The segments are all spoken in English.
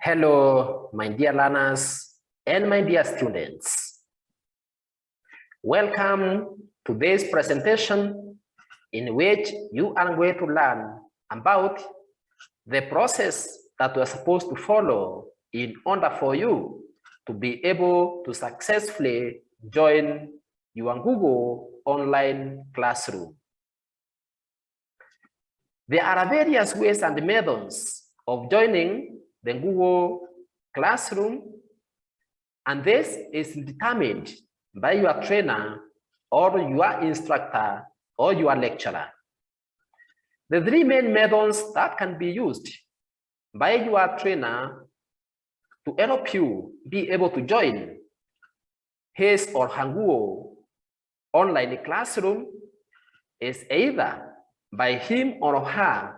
Hello, my dear learners and my dear students. Welcome to this presentation in which you are going to learn about the process that we are supposed to follow in order for you to be able to successfully join your Google online classroom. There are various ways and methods of joining the Google Classroom, and this is determined by your trainer or your instructor or your lecturer. The three main methods that can be used by your trainer to help you be able to join his or her Google online classroom is either by him or her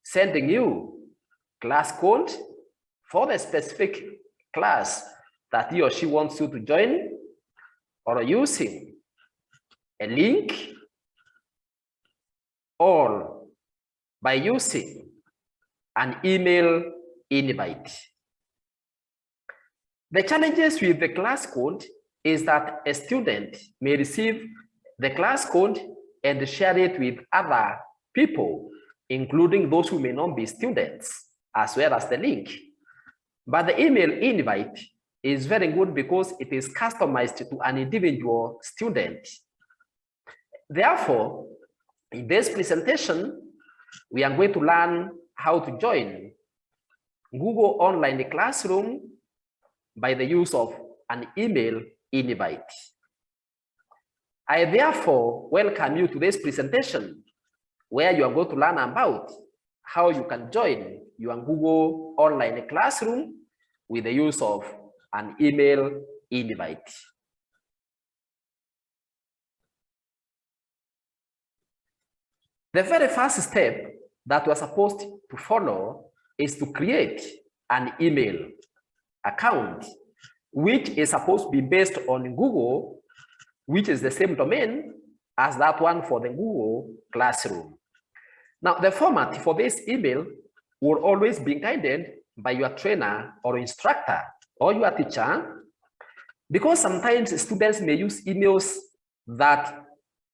sending you class code for the specific class that he or she wants you to join, or using a link, or by using an email invite. The challenges with the class code is that a student may receive the class code and share it with other people, including those who may not be students, as well as the link. But the email invite is very good because it is customized to an individual student. Therefore, in this presentation, we are going to learn how to join Google Online Classroom by the use of an email invite. I therefore welcome you to this presentation where you are going to learn about how you can join your Google Online Classroom with the use of an email invite. The very first step that we are supposed to follow is to create an email account, which is supposed to be based on Google, which is the same domain as that one for the Google Classroom. Now, the format for this email will always be guided by your trainer or instructor or your teacher, because sometimes students may use emails that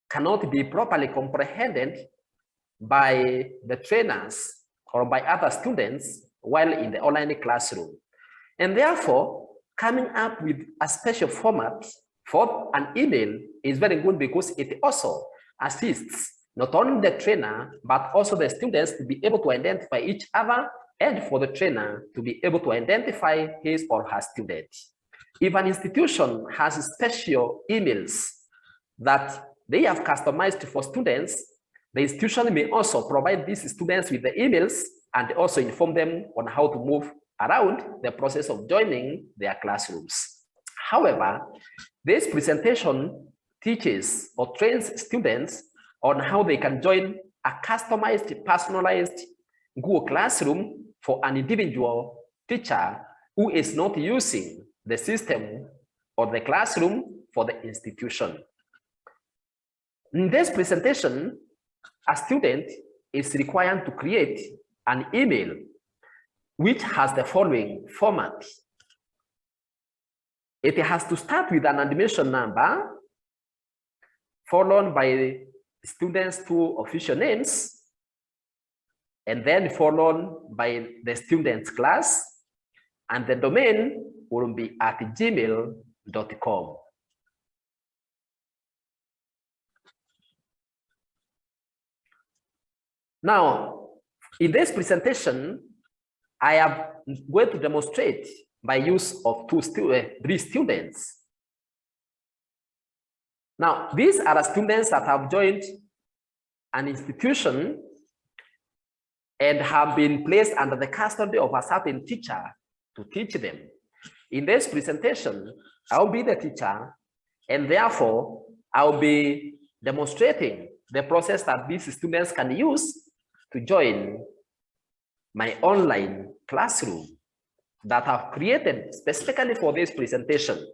cannot be properly comprehended by the trainers or by other students while in the online classroom. And therefore, coming up with a special format for an email is very good because it also assists not only the trainer, but also the students to be able to identify each other, and for the trainer to be able to identify his or her student. If an institution has special emails that they have customized for students, the institution may also provide these students with the emails and also inform them on how to move around the process of joining their classrooms. However, this presentation teaches or trains students on how they can join a customized, personalized Google Classroom for an individual teacher who is not using the system or the classroom for the institution. In this presentation, a student is required to create an email which has the following format. It has to start with an admission number, followed by students' two official names, and then followed by the student's class, and the domain will be at gmail.com. Now, in this presentation, I am going to demonstrate by use of three students. Now, these are students that have joined an institution and have been placed under the custody of a certain teacher to teach them. In this presentation, I'll be the teacher, and therefore I'll be demonstrating the process that these students can use to join my online classroom that I've created specifically for this presentation.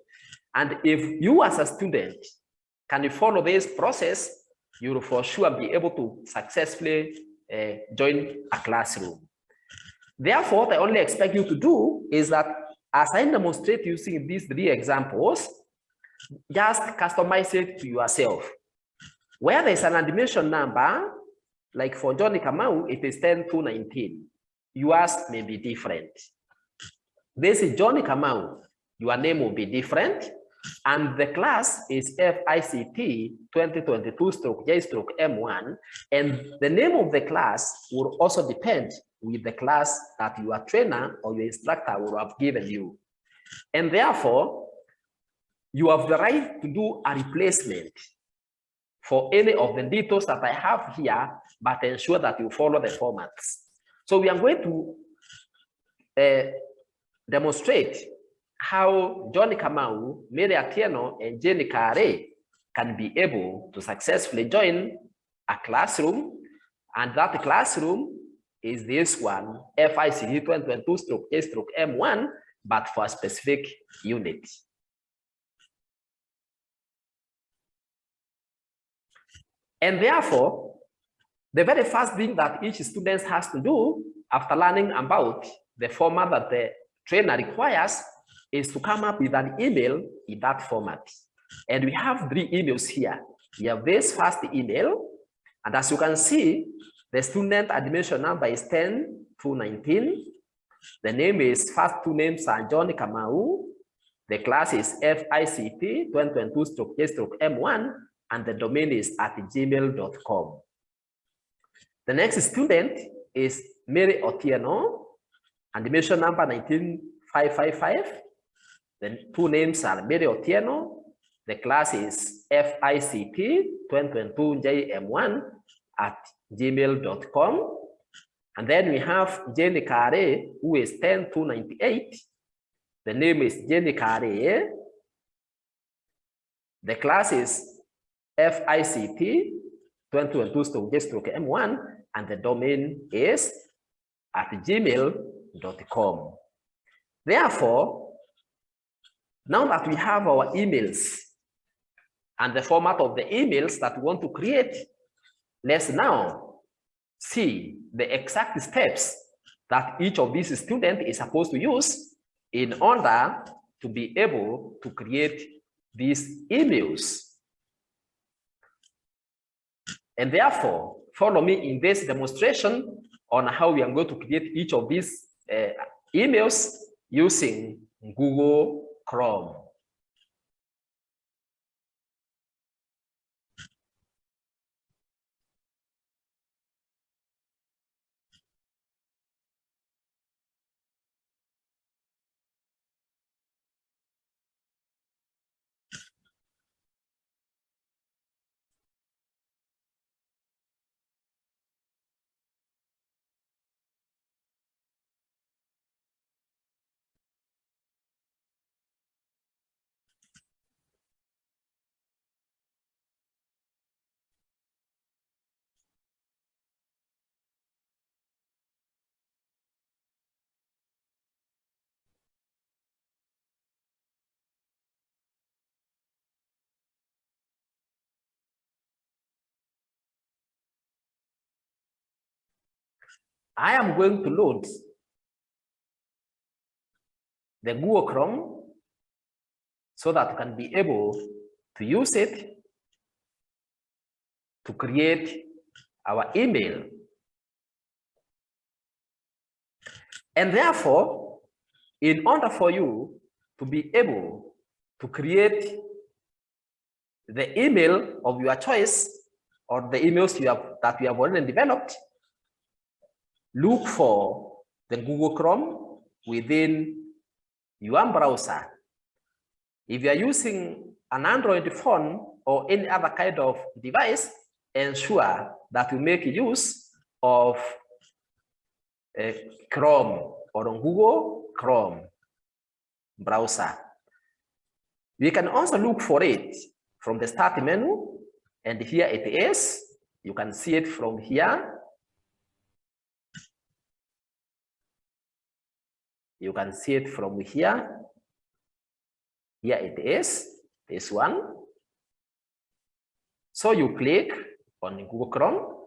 And if you as a student can follow this process, you will for sure be able to successfully join a classroom. Therefore, what I only expect you to do is that as I demonstrate using these 3 examples, just customize it to yourself. Where there's an admission number, like for Johnny Kamau, it is 10-19. Yours may be different. This is Johnny Kamau. Your name will be different. And the class is FICT 2022/J/M1. And the name of the class will also depend with the class that your trainer or your instructor will have given you. And therefore, you have the right to do a replacement for any of the details that I have here, but ensure that you follow the formats. So we are going to demonstrate how Johnny Kamau, Mary Atieno, and Jenny Kare can be able to successfully join a classroom. And that classroom is this one, FICT 2022/J/M1, but for a specific unit. And therefore, the very first thing that each student has to do after learning about the format that the trainer requires is to come up with an email in that format. And we have 3 emails here. We have this first email, and as you can see, the student admission number is 10-19. The name is, first 2 names are Johnny Kamau. The class is FICT 2022/J/M1, and the domain is at gmail.com. The next student is Mary Otieno, admission number 19555. The 2 names are Mary Otieno. The class is FICT 2022/J/M1 at gmail.com. And then we have Jenny Kare, who is 10-98. The name is Jenny Kare. The class is FICT 2022/J/M1, and the domain is at gmail.com. Therefore, now that we have our emails and the format of the emails that we want to create, let's now see the exact steps that each of these students is supposed to use in order to be able to create these emails. And therefore, follow me in this demonstration on how we are going to create each of these emails using Google Chrome. I am going to load the Google Chrome so that you can be able to use it to create our email. And therefore, in order for you to be able to create the email of your choice or the emails that you have already developed, look for the Google Chrome within your browser. If you are using an Android phone or any other kind of device, ensure that you make use of Chrome or Google Chrome browser. We can also look for it from the start menu, and here it is. You can see it from here. You can see it from here. Here it is, this one. So you click on Google Chrome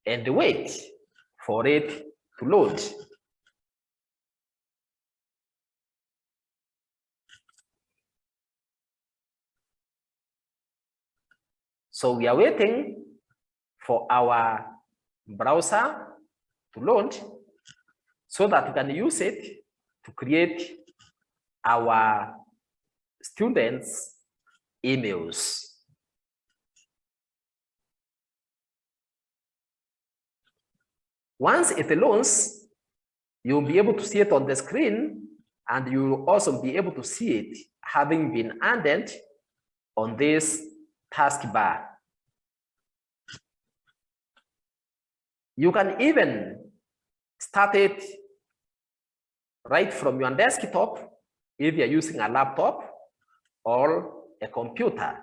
and wait for it to load. So we are waiting for our browser to launch so that we can use it to create our students' emails. Once it launches, you'll be able to see it on the screen, and you'll also be able to see it having been added on this taskbar. You can even start it right from your desktop if you're using a laptop or a computer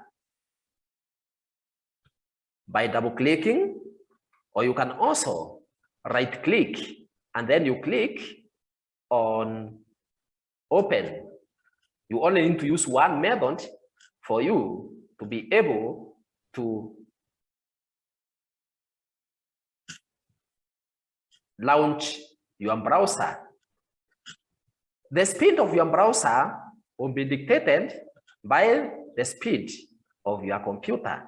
by double-clicking, or you can also right-click and then you click on open. You only need to use one method for you to be able to launch your browser. The speed of your browser will be dictated by the speed of your computer.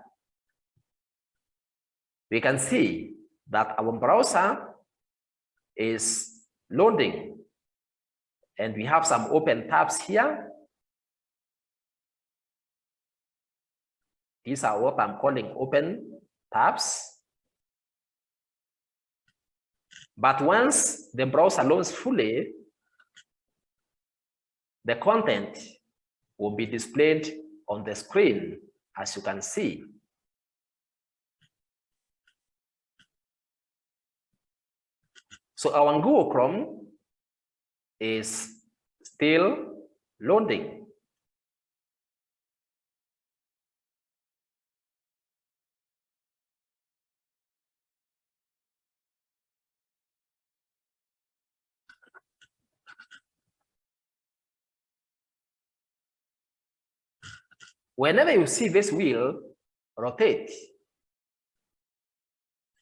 We can see that our browser is loading, and we have some open tabs here. These are what I'm calling open tabs. But once the browser loads fully, the content will be displayed on the screen, as you can see. So our Google Chrome is still loading. Whenever you see this wheel rotate,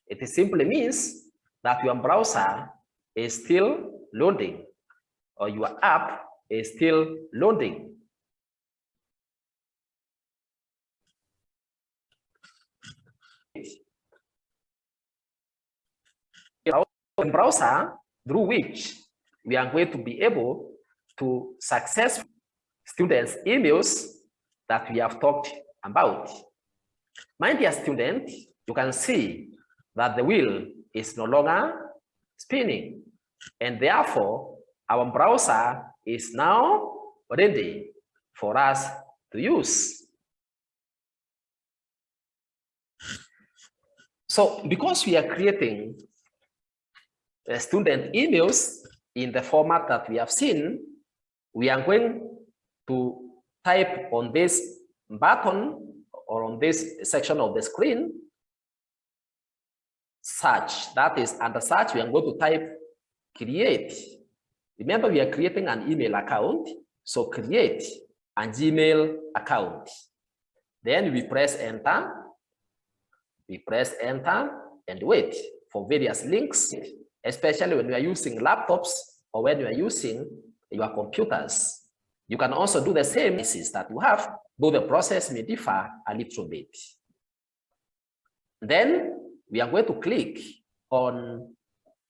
it simply means that your browser is still loading, or your app is still loading. The browser through which we are going to be able to success students' emails that we have talked about. My dear student, you can see that the wheel is no longer spinning, and therefore our browser is now ready for us to use. So because we are creating student emails in the format that we have seen, we are going to type on this button or on this section of the screen, search. That is, under search, we are going to type create. Remember, we are creating an email account, so create a Gmail account. Then we press enter. We press enter and wait for various links, especially when you are using laptops or when you are using your computers. You can also do the same that you have, though the process may differ a little bit. Then we are going to click on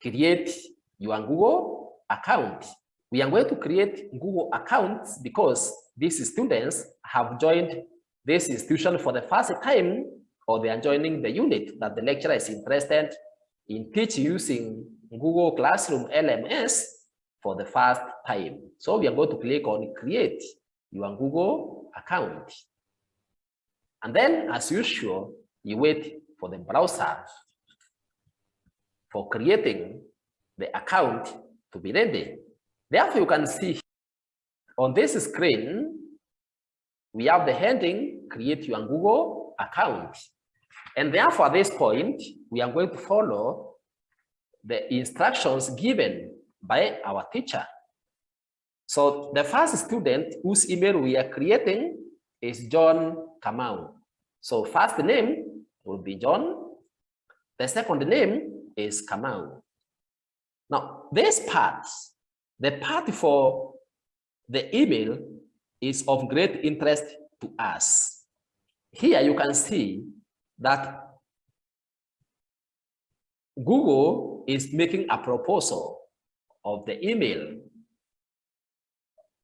create your Google account. We are going to create Google accounts because these students have joined this institution for the first time, or they are joining the unit that the lecturer is interested in teaching using Google Classroom LMS for the first time. So we are going to click on create your Google account. And then, as usual, you wait for the browser for creating the account to be ready. Therefore, you can see on this screen, we have the heading, create your Google account. And therefore, at this point, we are going to follow the instructions given by our teacher. So the first student whose email we are creating is John Kamau. So first name will be John. The second name is Kamau. Now, this part, the part for the email is of great interest to us. Here you can see that Google is making a proposal of the email,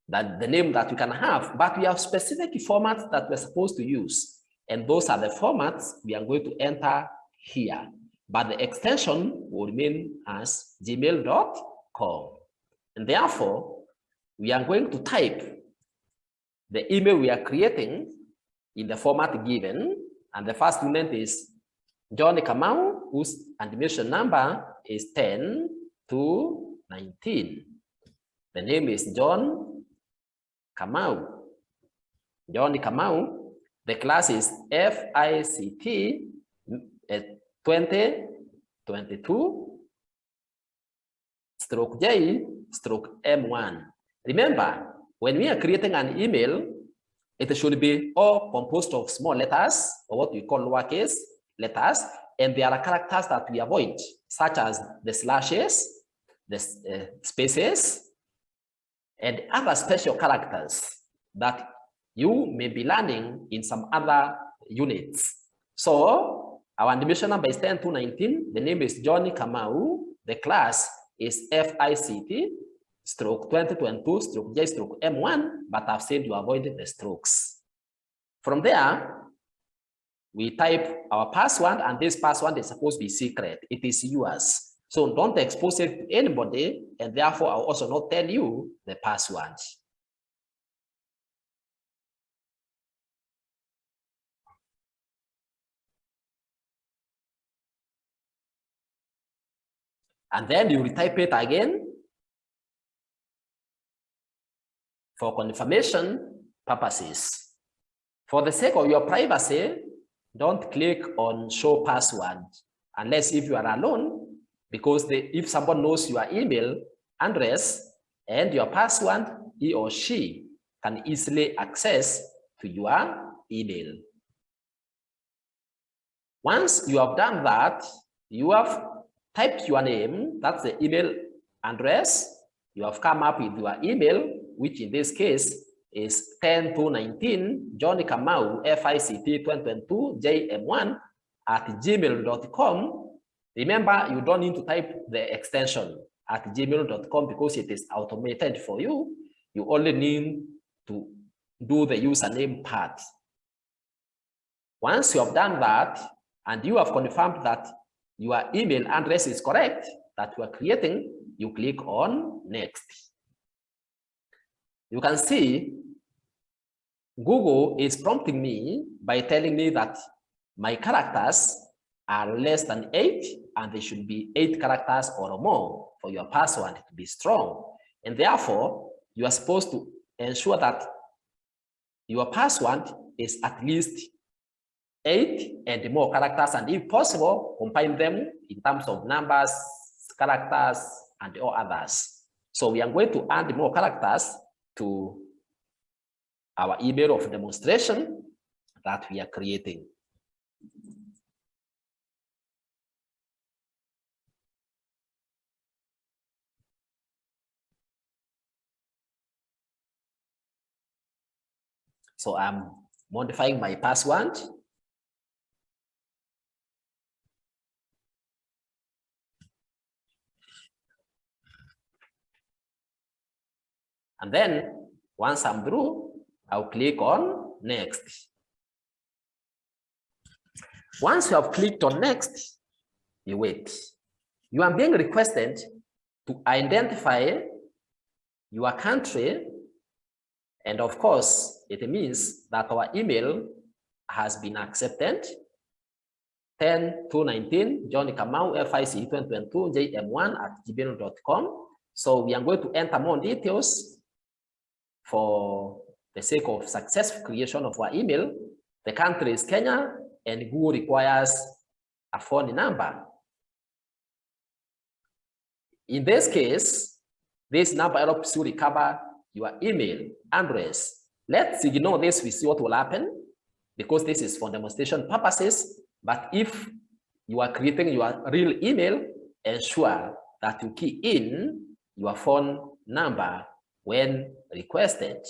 that the name that you can have, but we have specific formats that we're supposed to use. And those are the formats we are going to enter here. But the extension will remain as gmail.com. And therefore, we are going to type the email we are creating in the format given. And the first element is John Kamau, whose admission number is 10 to 19. The name is John Kamau. John Kamau. The class is FICT 2022/J/M1. Remember, when we are creating an email, it should be all composed of small letters, or what we call lowercase letters, and there are characters that we avoid, such as the slashes, the spaces, and other special characters that you may be learning in some other units. So our admission number is 10 to 19. The name is Johnny Kamau. The class is FICT/2022/J/M1, but I've said you avoid the strokes. From there, we type our password, and this password is supposed to be secret. It is yours. So don't expose it to anybody, and therefore I'll also not tell you the password. And then you retype it again for confirmation purposes. For the sake of your privacy, don't click on show password unless if you are alone, because if someone knows your email address and your password, he or she can easily access to your email. Once you have done that, you have typed your name, that's the email address. You have come up with your email, which in this case is 10 to 19, Johnny Kamau, FICT2022/JM1 @gmail.com. Remember, you don't need to type the extension @gmail.com because it is automated for you. You only need to do the username part. Once you have done that, and you have confirmed that your email address is correct, that you are creating, you click on next. You can see Google is prompting me by telling me that my characters are less than 8, and they should be 8 characters or more for your password to be strong. And therefore, you are supposed to ensure that your password is at least 8 and more characters, and if possible, combine them in terms of numbers, characters, and all others. So we are going to add more characters to our email of demonstration that we are creating. So I'm modifying my password. And then once I'm through, I'll click on next. Once you have clicked on next, you wait. You are being requested to identify your country, and of course, it means that our email has been accepted. 10 to 19, Johnny Kamau, FICT2022/JM1 @gmail.com. So we are going to enter more details for the sake of successful creation of our email. The country is Kenya, and Google requires a phone number. In this case, this number helps you recover your email address. Let's ignore this, we see what will happen, because this is for demonstration purposes. But if you are creating your real email, ensure that you key in your phone number when requested.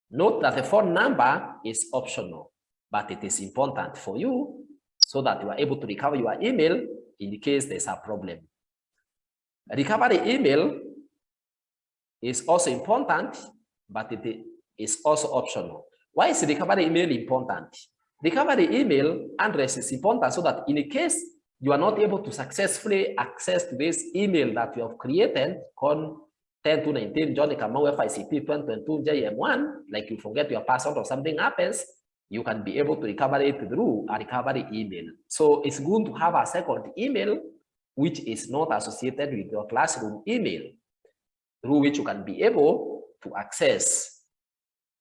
Note that the phone number is optional, but it is important for you so that you are able to recover your email in case there's a problem. Recovery email is also important, but it is also optional. Why is recovery email important? Recovery email address is important so that in case you are not able to successfully access this email that you have created, con 10/2/19 Johnny Kamau FICP 2022 JM1, like you forget your password or something happens, you can be able to recover it through a recovery email. So it's good to have a second email which is not associated with your classroom email, through which you can be able to access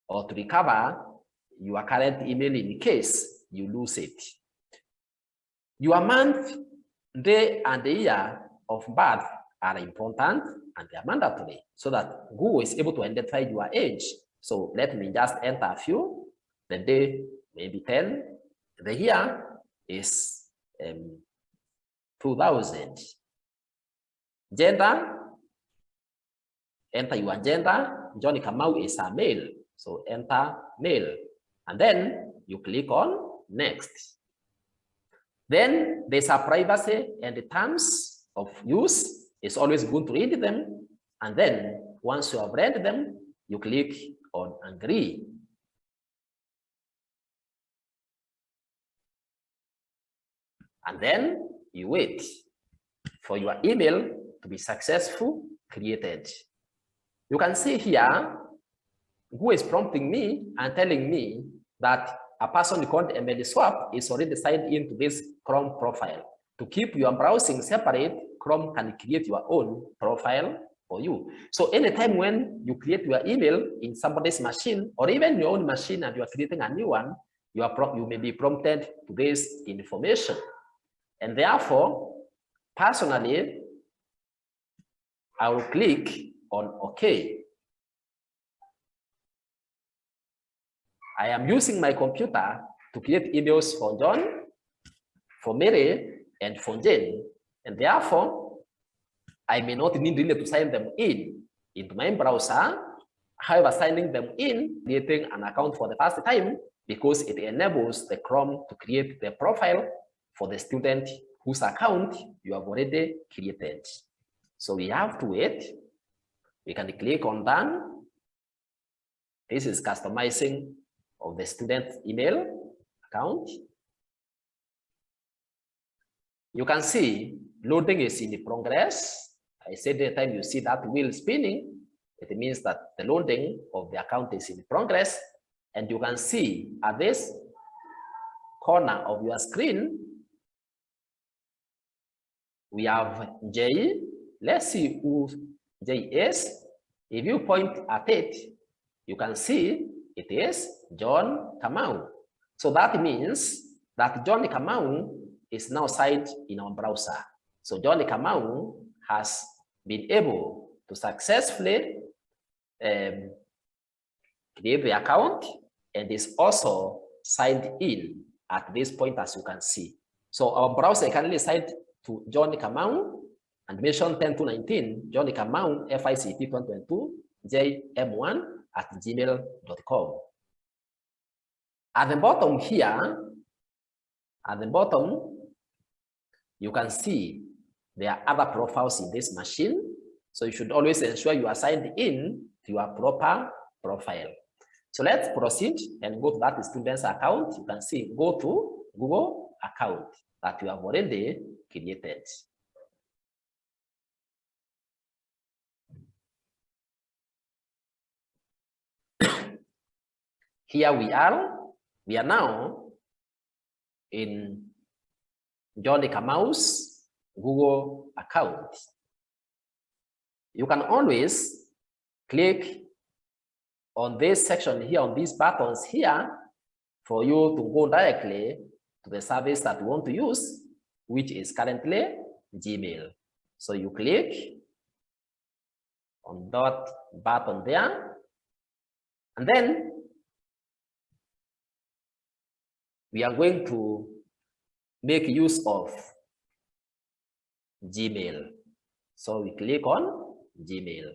or to recover your current email in case you lose it. Your month, day, and the year of birth are important and they are mandatory so that Google is able to identify your age. So let me just enter a few. The day maybe 10. The year is 2000. Gender, enter your gender. Johnny Kamau is a male, so enter male. And then you click on next. Then there's a privacy and the terms of use. It's always good to read them. And then once you have read them, you click on agree. And then you wait for your email to be successfully created. You can see here, Google is prompting me and telling me that a person called Emily Swap is already signed into this Chrome profile. To keep your browsing separate, Chrome can create your own profile for you. So anytime when you create your email in somebody's machine or even your own machine and you are creating a new one, you may be prompted to this information. And therefore, personally, I will click on OK. I am using my computer to create emails for John, for Mary, and for Jane. And therefore, I may not need really to sign them in into my browser. However, signing them in, creating an account for the first time, because it enables the Chrome to create the profile for the student whose account you have already created. So we have to wait. We can click on done. This is customizing of the student email account. You can see loading is in progress. I said the time you see that wheel spinning, it means that the loading of the account is in progress. And you can see at this corner of your screen, we have J. Let's see who J is. If you point at it, you can see it is John Kamau. So that means that John Kamau is now signed in our browser. So John Kamau has been able to successfully create the account and is also signed in at this point, as you can see. So our browser currently signed to John Kamau and mention 10/2/19 John Kamau FICP 2022 JM1 at gmail.com. At the bottom here, at the bottom, you can see there are other profiles in this machine. So you should always ensure you are signed in to your proper profile. So let's proceed and go to that student's account. You can see, go to Google account that you have already created. Here we are now in Johnny Kamau's Google account. You can always click on this section here, on these buttons here, for you to go directly to the service that you want to use, which is currently Gmail. So you click on that button there, and then we are going to make use of Gmail. So we click on Gmail.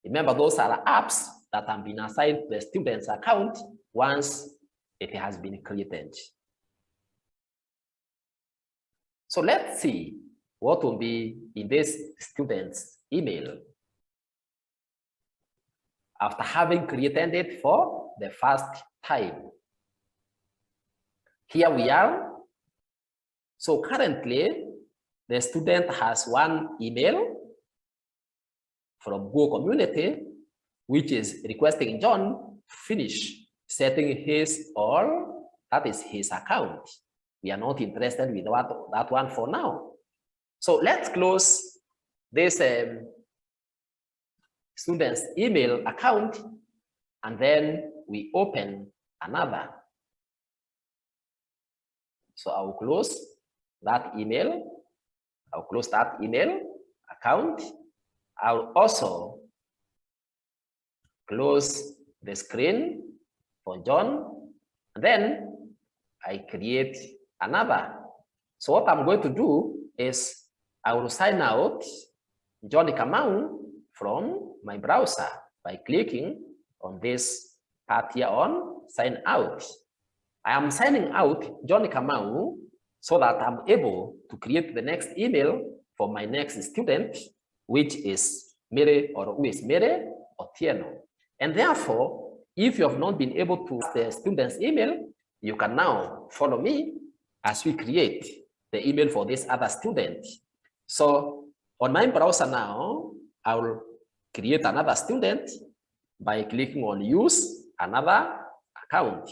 Remember, those are apps that have been assigned to the student's account once it has been created. So let's see what will be in this student's email after having created it for the first time. Here we are. So currently, the student has one email from Google Community, which is requesting John finish setting his or that is his account. We are not interested with that one for now. So let's close this student's email account, and then we open another. So I will close that email. I'll close that email account. I'll also close the screen for John, and then I create another. So what I'm going to do is I will sign out John Kamau from my browser by clicking on this part here on sign out. I am signing out John Kamau so that I'm able to create the next email for my next student, which is Mere or who is Mere Otieno. And therefore, if you have not been able to the student's email, you can now follow me as we create the email for this other student. So on my browser now, I will create another student by clicking on use another account.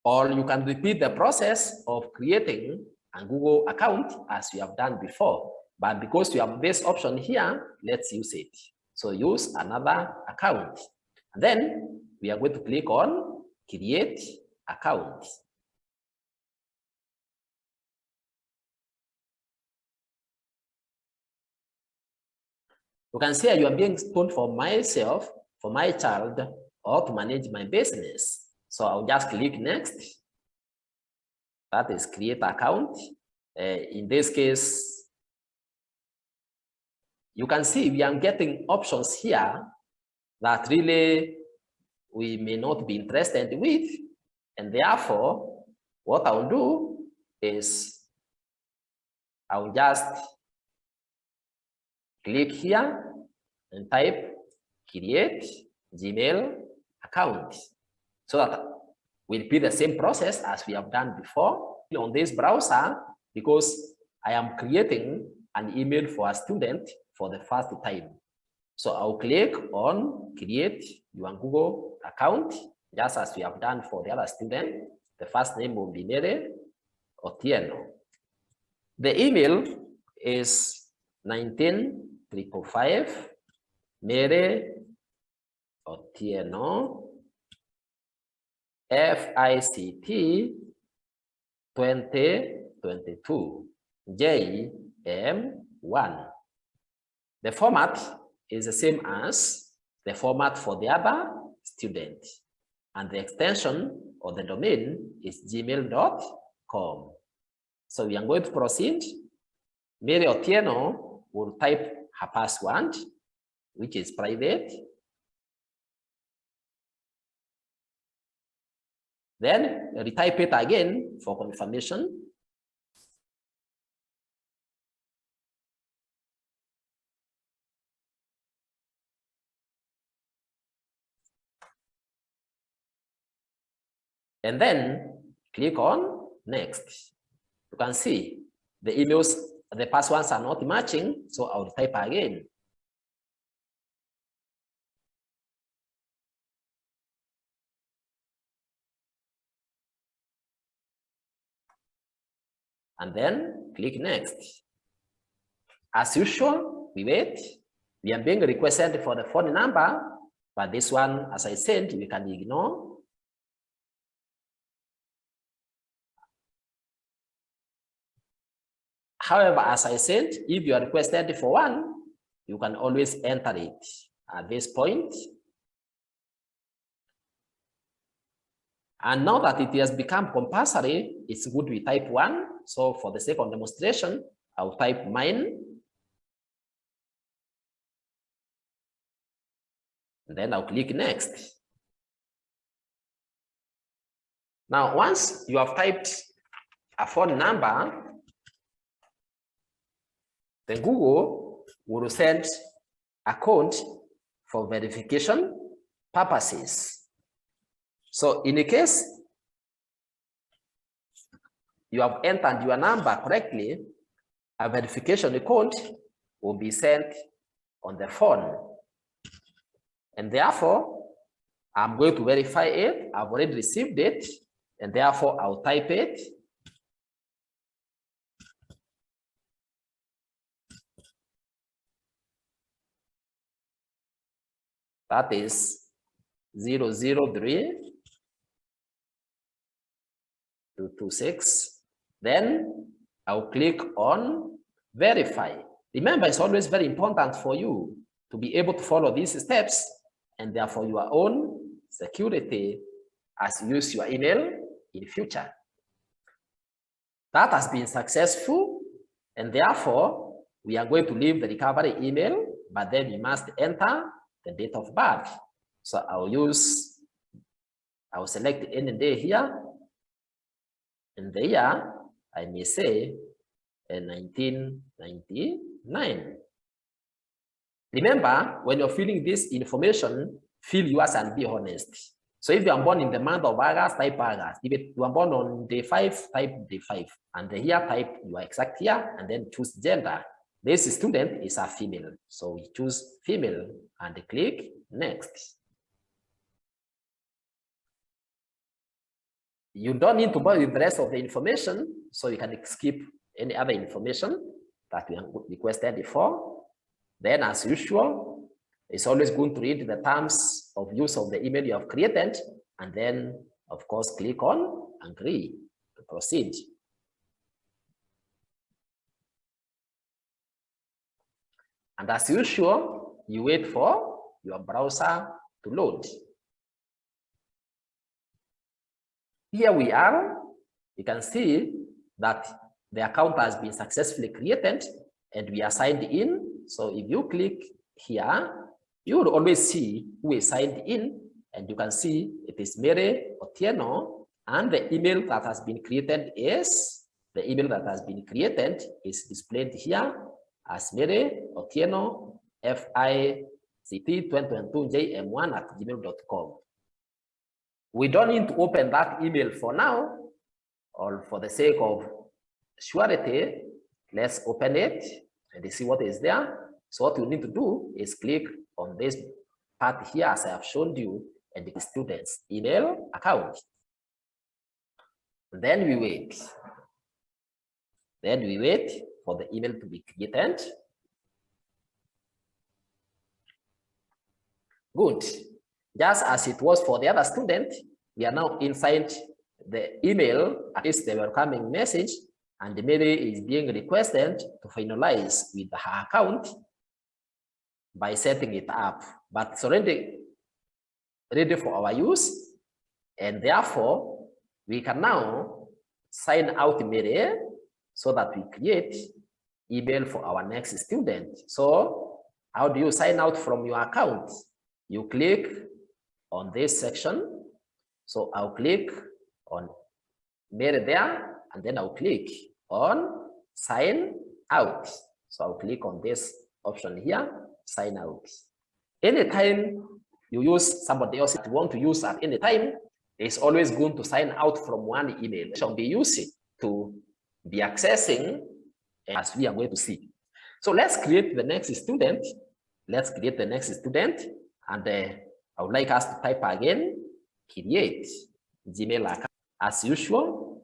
Or you can repeat the process of creating a Google account as you have done before. But because you have this option here, let's use it. So use another account. And then we are going to click on create account. You can see you are being told for myself, for my child, or to manage my business. So I'll just click next. That is create account. In this case, you can see we are getting options here that really we may not be interested with. And therefore, what I'll do is I'll just click here and type create Gmail account, so that will be the same process as we have done before on this browser, because I am creating an email for a student for the first time. So I'll click on create your Google account, just as we have done for the other student. The first name will be Mere Otieno. The email is 19555 Mere Otieno FICT 2022 JM1. The format is the same as the format for the other student, and the extension or the domain is gmail.com. So we are going to proceed. Mary Otieno will type her password, which is private. Then retype it again for confirmation. And then click on next. You can see the emails, the passwords are not matching, so I'll type again. And then click next. As usual, we wait. We are being requested for the phone number, but this one, as I said, we can ignore. However, as I said, if you are requested for one, you can always enter it at this point. And now that it has become compulsory, it's good we type one. So for the sake of demonstration, I'll type mine. And then I'll click next. Now, once you have typed a phone number, then Google will send a code for verification purposes. So in the case you have entered your number correctly, a verification code will be sent on the phone. And therefore, I'm going to verify it. I've already received it, and therefore I'll type it. That is 003 226. Then I'll click on verify. Remember, it's always very important for you to be able to follow these steps, and therefore your own security as you use your email in the future. That has been successful, and therefore we are going to leave the recovery email, but then we must enter the date of birth. So I'll select any day here, and the year I may say 1999. Remember, when you're filling this information, fill yours and be honest. So if you are born in the month of August, type August. If you are born on day 5, type day 5. And the year, type your exact year, and then choose gender. This student is a female. So we choose female and click next. You don't need to bother with the rest of the information, so you can skip any other information that we have requested before. Then, as usual, it's always good to read the terms of use of the email you have created, and then, of course, click on agree to proceed. And as usual, you wait for your browser to load. Here we are. You can see that the account has been successfully created and we are signed in. So if you click here, you will always see who is signed in, and you can see it is Mary Otieno, and the email that has been created is displayed here as Mary Otieno FICT2022jm1@gmail.com. We don't need to open that email for now, or for the sake of surety, let's open it and see what is there. So what you need to do is click on this part here, as I have shown you, and the student's email account. Then we wait. For the email to be created. Good. Just as it was for the other student, we are now inside the email, at least the welcoming message, and the Mary is being requested to finalize with her account by setting it up. But it's already ready for our use, and therefore we can now sign out Mary so that we create email for our next student. So how do you sign out from your account? You click on this section. So I'll click on Mary there, and then I'll click on sign out. So I'll click on this option here, sign out. Anytime you use somebody else that you want to use at any time, it's always good to sign out from one email. It shall be used to be accessing, as we are going to see. So let's create the next student. And I would like us to type again, create Gmail account. As usual,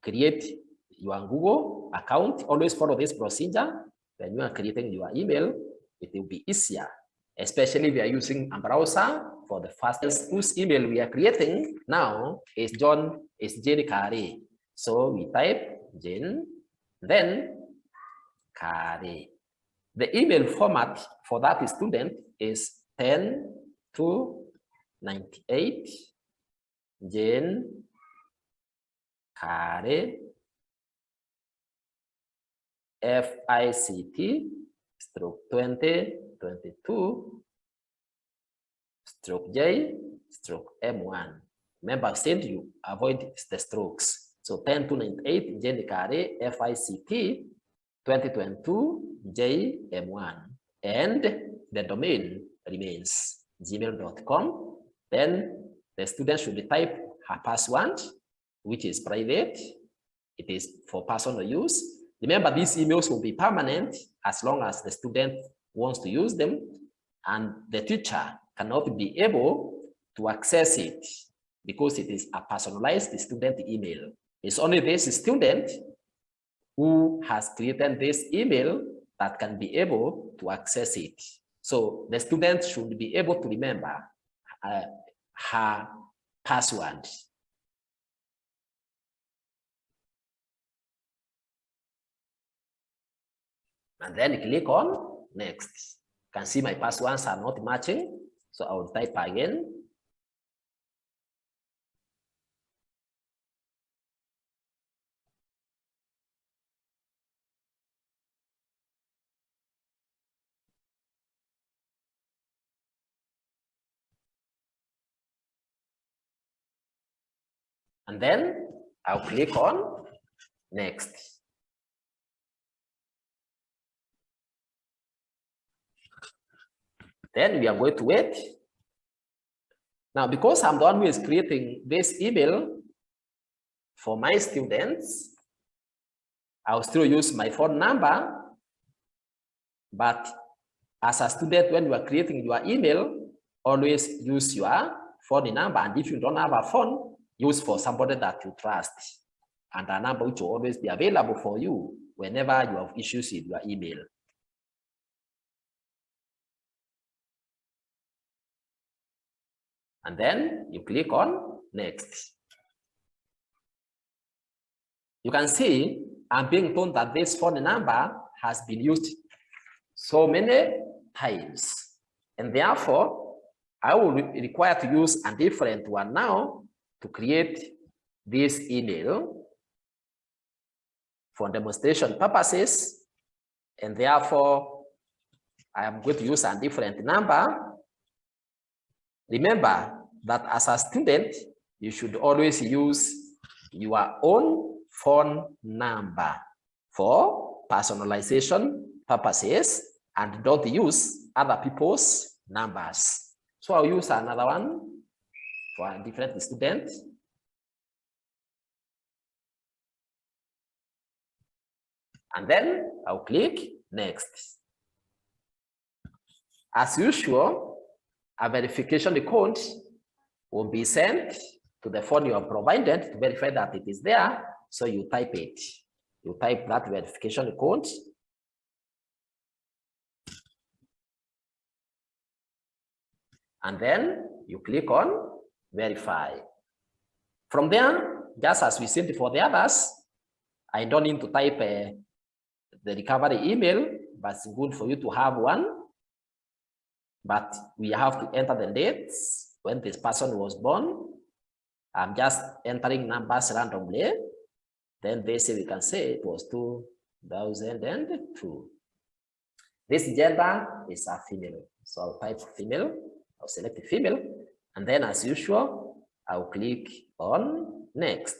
create your Google account. Always follow this procedure. When you are creating your email, it will be easier, especially if you are using a browser. For the fastest, whose email we are creating now is Jane Kare. So we type Jane, then Kare. The email format for that student is 10 to 98 Jane Kare FICT stroke 2022 stroke J stroke M1. Remember, I said you avoid the strokes. So 10298 Jenny Kare FICT 2022 JM1, and the domain remains gmail.com. Then the student should type her password, which is private. It is for personal use. Remember, these emails will be permanent as long as the student wants to use them, and the teacher cannot be able to access it because it is a personalized student email. It's only this student who has created this email that can be able to access it. So the student should be able to remember her password. And then click on next. You can see my passwords are not matching, so I will type again. And then I'll click on next. Then we are going to wait. Now, because I'm the one who is creating this email for my students, I'll still use my phone number. But as a student, when you are creating your email, always use your phone number. And if you don't have a phone, use for somebody that you trust, and a number which will always be available for you whenever you have issues with your email. And then you click on next. You can see I'm being told that this phone number has been used so many times, and therefore I will be required to use a different one now to create this email for demonstration purposes, and therefore I am going to use a different number. Remember that as a student, you should always use your own phone number for personalization purposes, and don't use other people's numbers. So I'll use another one for a different student. And then I'll click next. As usual, a verification code will be sent to the phone you have provided to verify that it is there. So you type it. You type that verification code. And then you click on verify. From there, just as we said for the others, I don't need to type the recovery email, but it's good for you to have one. But we have to enter the dates when this person was born. I'm just entering numbers randomly. Then they say we can say it was 2002. This gender is a female. So I'll type female, I'll select female, and then as usual, I'll click on next.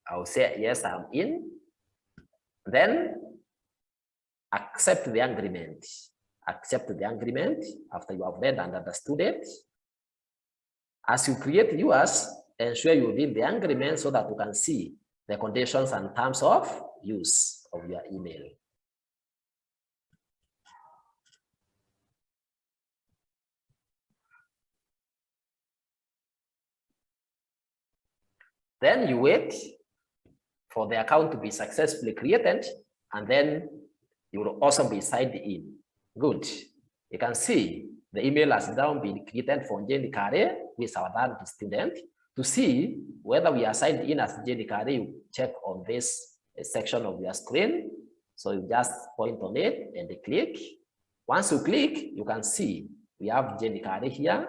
I'll say yes, I'm in. Then accept the agreement. Accept the agreement after you have read and understood it. As you create yours, ensure you read the agreement so that you can see the conditions and terms of use of your email. Then you wait for the account to be successfully created, and then you will also be signed in. Good. You can see the email has now been created for Jenny Kare, who is our third student. To see whether we are signed in as Jenny Kare, you check on this section of your screen. So you just point on it and click. Once you click, you can see we have Jenny Kare here,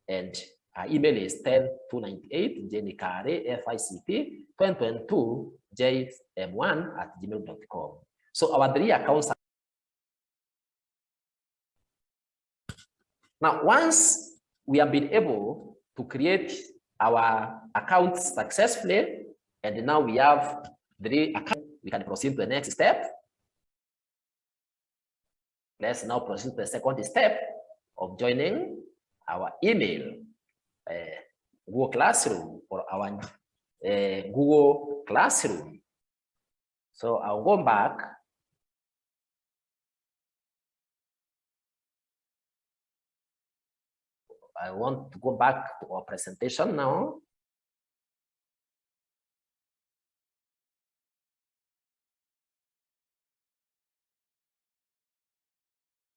and our email is 10298 Jenny Kare FICT 2022 JM1@gmail.com. So our three accounts Now, once we have been able to create our accounts successfully, and now we have 3 accounts, we can proceed to the next step. Let's now proceed to the second step of joining our email Google Classroom or our Google Classroom. So I'll go back. I want to go back to our presentation now.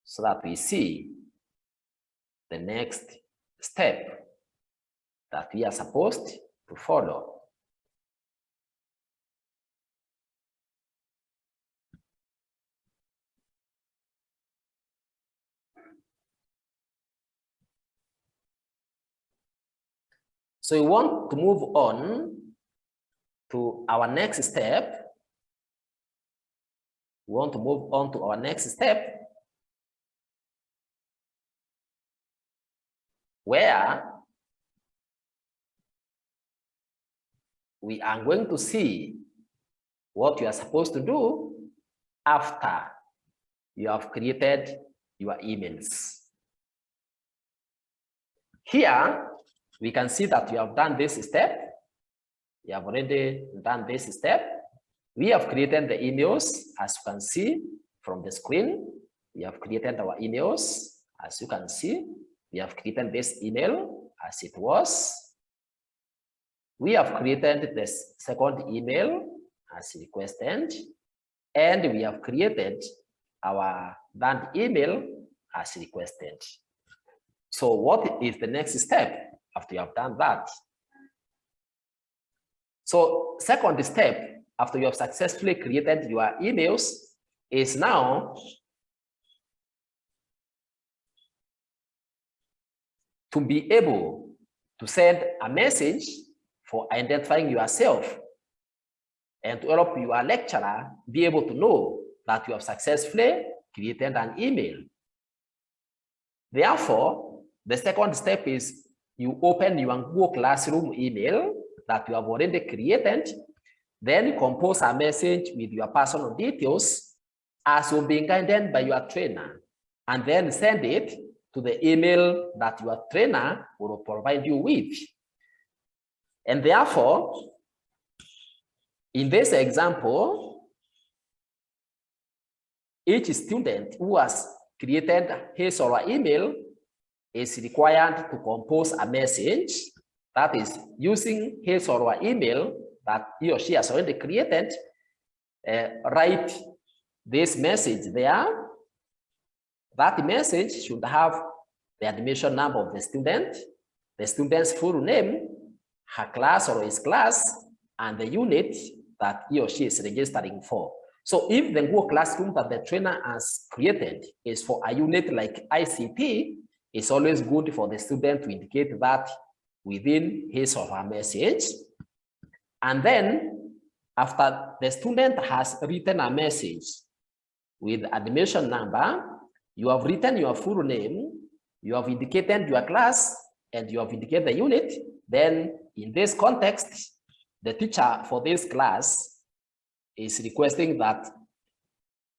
So that we see the next step that we are supposed to follow. So we want to move on to our next step. We want to move on to our next step, where we are going to see what you are supposed to do after you have created your emails. Here, we can see that you have done this step. You have already done this step. We have created the emails, as you can see from the screen. We have created our emails, as you can see. We have created this email as it was. We have created this second email as requested, and we have created our third email as requested. So what is the next step after you have done that? So second step, after you have successfully created your emails, is now to be able to send a message for identifying yourself and to help your lecturer be able to know that you have successfully created an email. Therefore, the second step is you open your Google Classroom email that you have already created, then compose a message with your personal details as will be guided by your trainer, and then send it to the email that your trainer will provide you with. And therefore, in this example, each student who has created his or her email is required to compose a message that is using his or her email that he or she has already created. Write this message there. That message should have the admission number of the student's full name, her class or his class, and the unit that he or she is registering for. So if the Google Classroom that the trainer has created is for a unit like ICT, it's always good for the student to indicate that within his or her message. And then after the student has written a message with admission number, you have written your full name, you have indicated your class, and you have indicated the unit. Then in this context, the teacher for this class is requesting that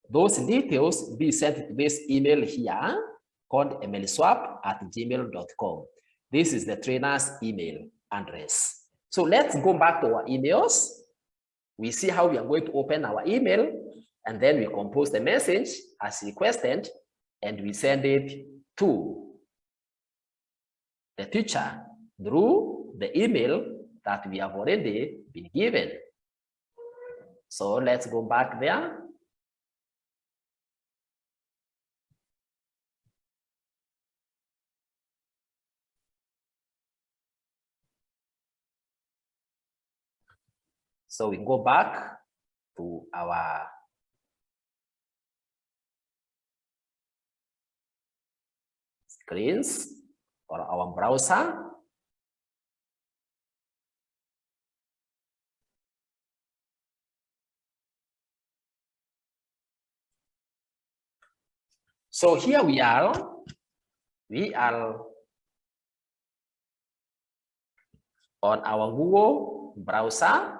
those details be sent to this email here called emilswap@gmail.com. This is the trainer's email address. So let's go back to our emails. We see how we are going to open our email, and then we compose the message as requested, and we send it to the teacher through the email that we have already been given. So let's go back there. So we go back to our screens or our browser. So here we are we are on our Google browser.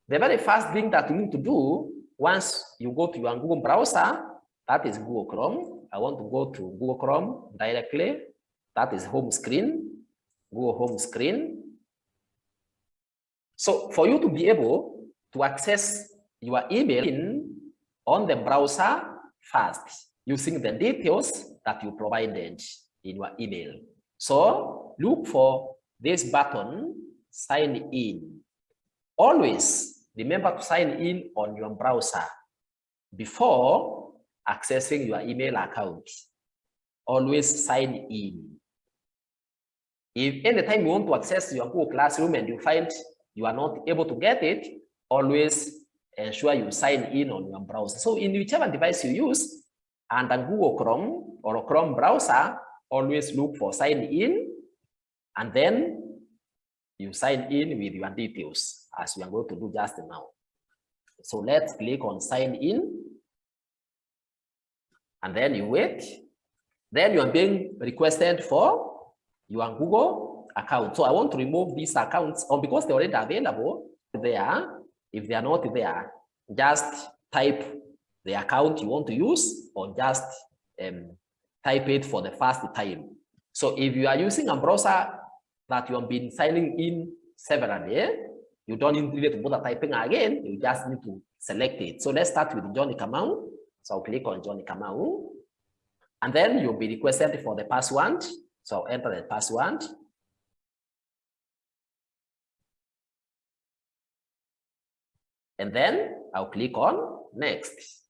The very first thing that you need to do once you go to your Google browser, that is Google Chrome. I want to go to Google Chrome directly. That is home screen, Google home screen. So for you to be able to access your email on the browser first, using the details that you provided in your email. So look for this button, sign in. Always remember to sign in on your browser before accessing your email account. Always sign in. If anytime you want to access your Google Classroom and you find you are not able to get it, always ensure you sign in on your browser. So in whichever device you use, under Google Chrome or Chrome browser, always look for sign in, and then you sign in with your details as we are going to do just now. So let's click on sign in, and then you wait. Then you are being requested for your Google account. So I want to remove these accounts, or because they're already available there. If they are not there, just type the account you want to use, or just type it for the first time. So if you are using a browser that you have been signing in severally, you don't need to bother typing again. You just need to select it. So let's start with Johnny Kamau. So I'll click on Johnny Kamau, and then you'll be requested for the password. So I'll enter the password. And then I'll click on next.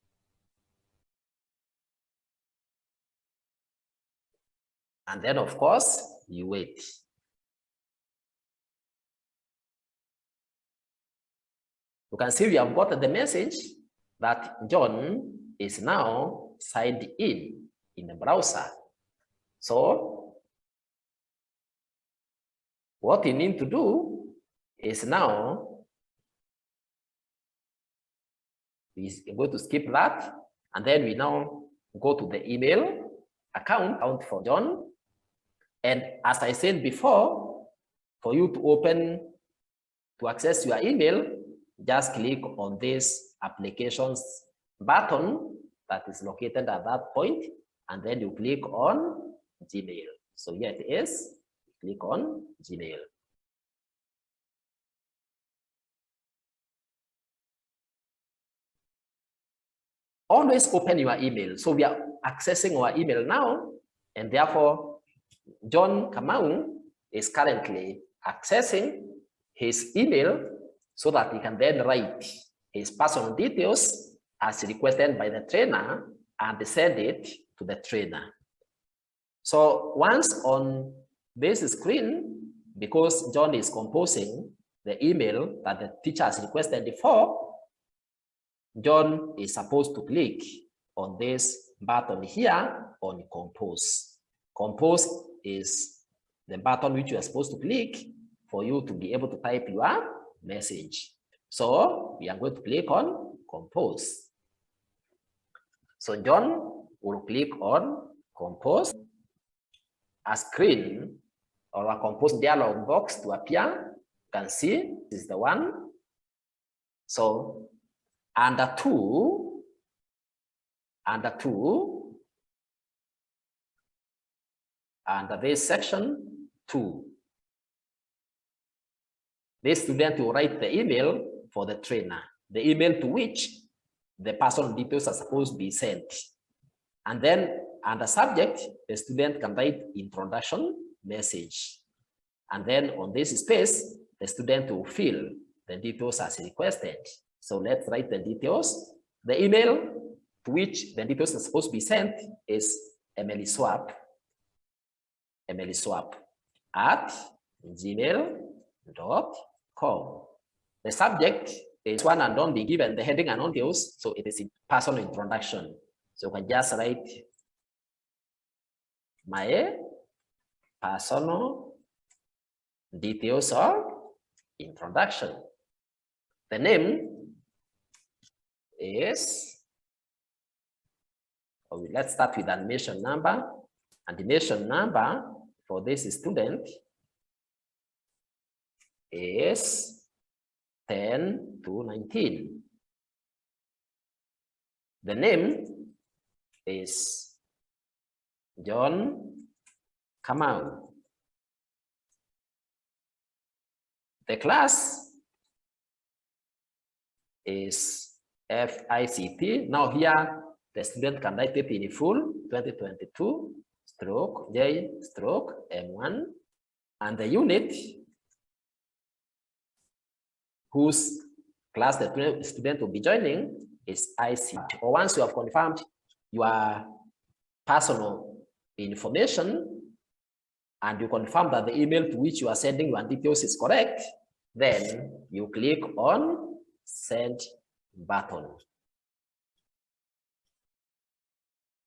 And then, of course, you wait. You can see we have got the message that John is now signed in the browser. So what you need to do is now we're going to skip that, and then we now go to the email account for John. And as I said before, for you to access your email, just click on this applications button that is located at that point, and then you click on Gmail. So here it is, click on Gmail. Always open your email. So we are accessing our email now, and therefore John Kamau is currently accessing his email so that he can then write his personal details as requested by the trainer and send it to the trainer. So once on this screen, because John is composing the email that the teacher has requested before, John is supposed to click on this button here on compose. Compose is the button which you are supposed to click for you to be able to type your message. So we are going to click on compose. So John will click on compose. A screen or a compose dialog box to appear. You can see this is the one. So under two, under this section 2, this student will write the email for the trainer, the email to which the personal details are supposed to be sent. And then under subject, the student can write introduction message. And then on this space, the student will fill the details as requested. So let's write the details. The email to which the details are supposed to be sent is emilyswap at gmail.com. The subject is one and don't be given the heading and details, so it is in personal introduction. So you can just write my personal details or introduction. The name is let's start with admission number. Admission number for this student is 10 to 19. The name is John Kamau. The class is FICT. Now here, the student can write it in full, 2022 stroke J stroke M1. And the unit whose class the student will be joining is ICT. Or once you have confirmed your personal information and you confirm that the email to which you are sending your details is correct, then you click on send button.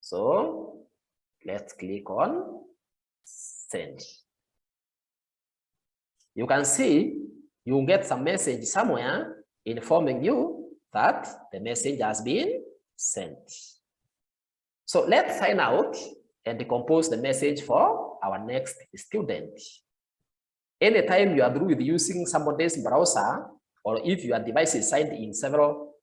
So let's click on send. You can see you will get some message somewhere informing you that the message has been sent. So let's sign out and decompose the message for our next student. Anytime you are through with using somebody's browser, or if your device is signed in several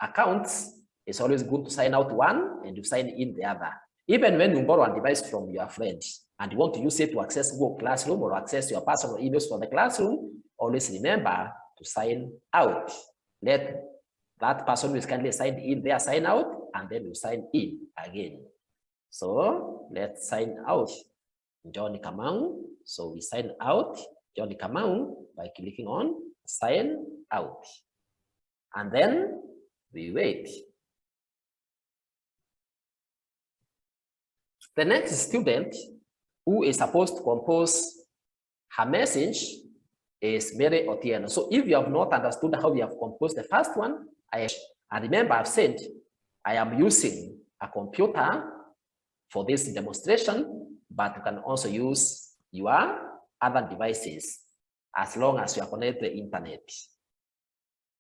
accounts, it's always good to sign out one and you sign in the other. Even when you borrow a device from your friend and you want to use it to access Google Classroom or access your personal emails for the classroom, always remember to sign out. Let that person who is currently signed in there sign out, and then you sign in again. So let's sign out John Kamau. So we sign out John Kamau by clicking on sign out. And then we wait. The next student who is supposed to compose her message is Mary Otieno. So if you have not understood how we have composed the first one, I remember I've said I am using a computer for this demonstration, but you can also use your other devices as long as you are connected to the internet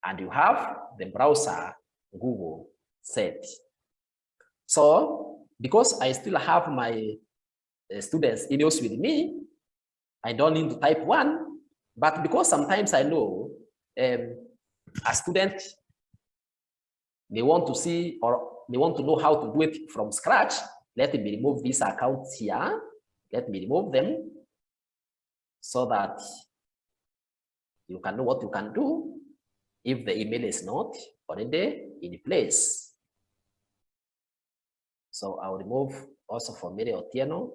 and you have the browser Google set. So because I still have my students' emails with me, I don't need to type one, but because sometimes I know a student may want to see or they want to know how to do it from scratch, let me remove these accounts here. Let me remove them so that you can know what you can do if the email is not already in place. So I'll remove also for Mary Otieno.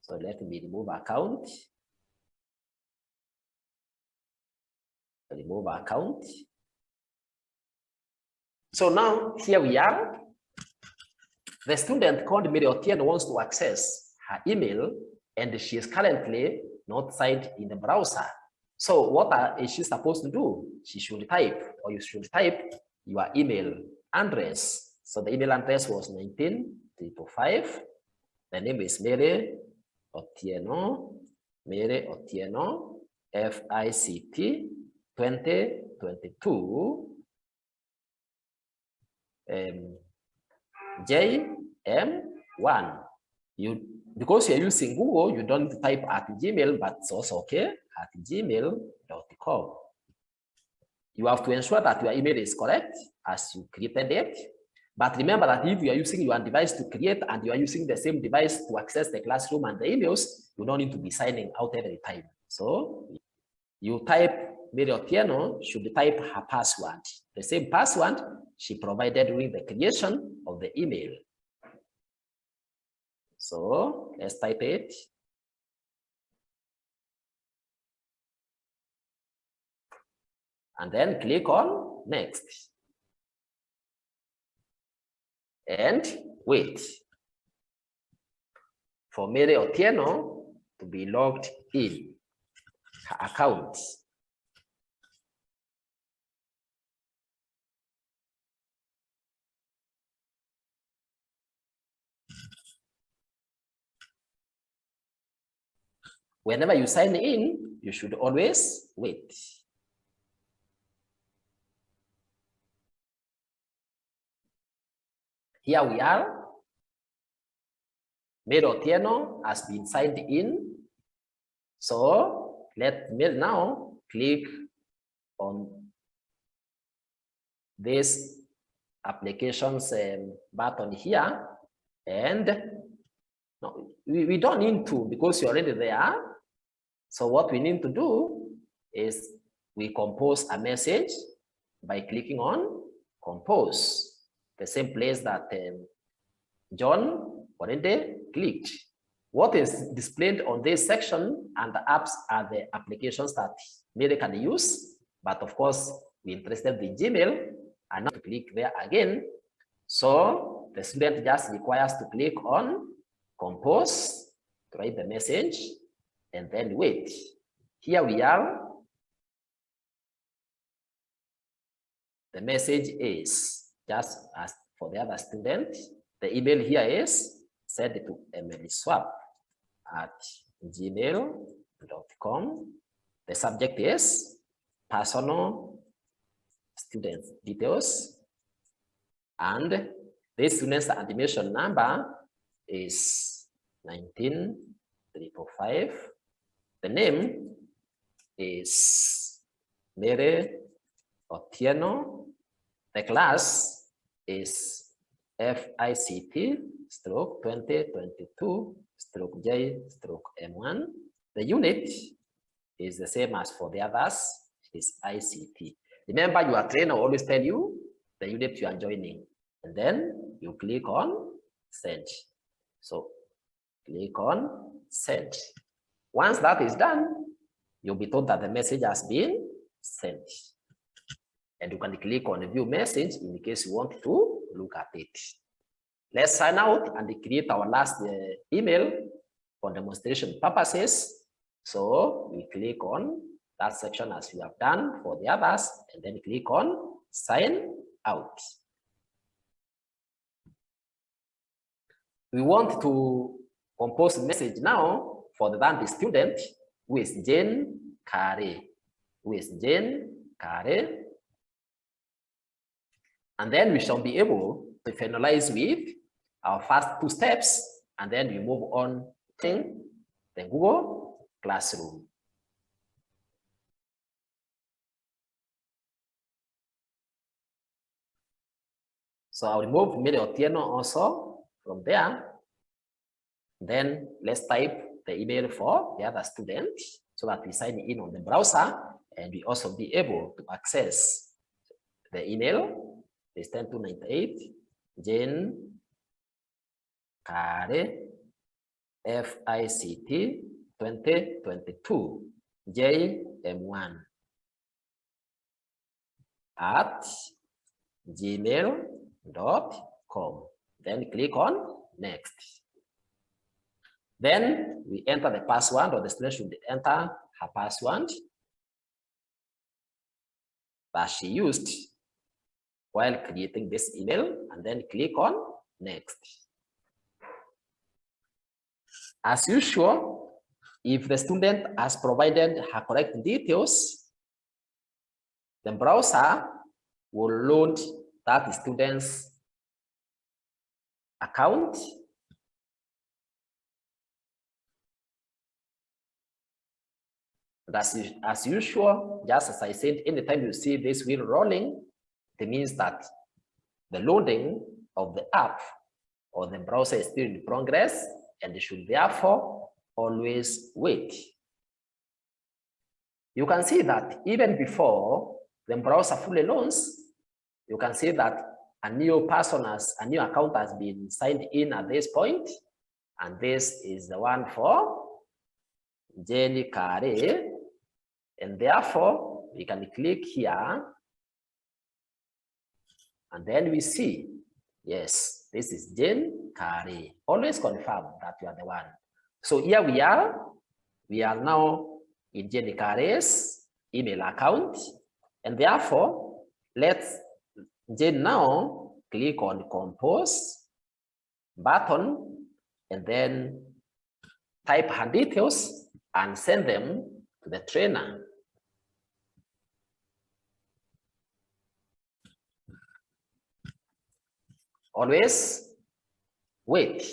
So let me remove account. Remove account. So now here we are. The student called Mary Otieno wants to access her email and she is currently not signed in the browser. So what is she supposed to do? She should type, or you should type your email address. So the email address was 19325. The name is Mary Otieno, FICT 2022 JM1. Because you're using Google, you don't type at Gmail, but it's also okay at gmail.com. You have to ensure that your email is correct as you created it. But remember that if you are using your device to create and you are using the same device to access the classroom and the emails, you don't need to be signing out every time. So you type Mary Otieno should type her password, the same password she provided during the creation of the email. So let's type it. And then click on next. And wait for Mary Otieno to be logged in her account. Whenever you sign in, you should always wait. Here we are. Mary Otieno has been signed in. So let me now click on this applications button here, and no, we don't need to because you're already there. So what we need to do is we compose a message by clicking on compose, the same place that John already clicked. What is displayed on this section and the apps are the applications that Mary can use, but of course we're interested in Gmail, and now to click there again. So the student just requires to click on compose to write the message and then wait. Here we are. The message is just as for the other student. The email here is send to emiliswap@gmail.com. The subject is personal student details, and the student's admission number is 19345. The name is Mary Otieno. The class is FICT stroke 2022 stroke J stroke M1. The unit is the same as for the others. It is ICT. Remember, your trainer will always tell you the unit you are joining, and then you click on send. So click on send. Once that is done, you'll be told that the message has been sent. And you can click on view message in case you want to look at it. Let's sign out and create our last email for demonstration purposes. So we click on that section as we have done for the others, and then click on sign out. We want to compose a message now for the student who is Jane Kare. And then we shall be able to finalize with our first two steps, and then we move on to the Google Classroom. So I'll remove Mary Otieno also from there. Then let's type the email for the other student so that we sign in on the browser, and we also be able to access the email. Is 10298 Jane Kare FICT 2022 JM1 at gmail.com. Then click on next. Then we enter the password, or the student should enter her password that she used while creating this email, and then click on next. As usual, if the student has provided her correct details, the browser will load that student's account. As usual, just as I said, anytime you see this wheel rolling, it means that the loading of the app or the browser is still in progress, and you should therefore always wait. You can see that even before the browser fully loads, you can see that a new account has been signed in at this point, and this is the one for Jenny Kare, and therefore we can click here. And then we see, yes, this is Jane Kare. Always confirm that you are the one. So here we are now in Jane Kare's email account. And therefore, let's Jane now click on compose button, and then type her details and send them to the trainer. always wait.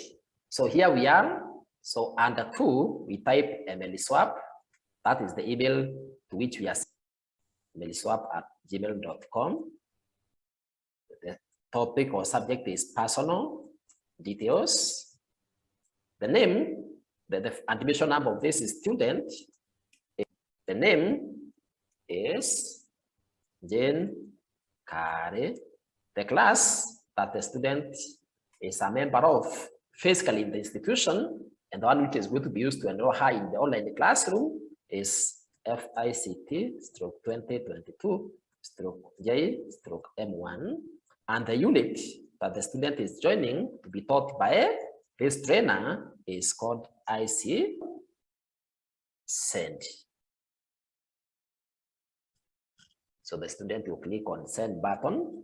So here we are. So under 2, we type mlswap. That is the email to which we are mlswap@gmail.com. The topic or subject is personal details. The name, the admission number of this is student. The name is Jane Kare. The class that the student is a member of physically in the institution, and the one which is going to be used to enroll her in the online classroom is FICT/2022/J/M1, and the unit that the student is joining to be taught by this trainer is called IC Send. So the student will click on Send button.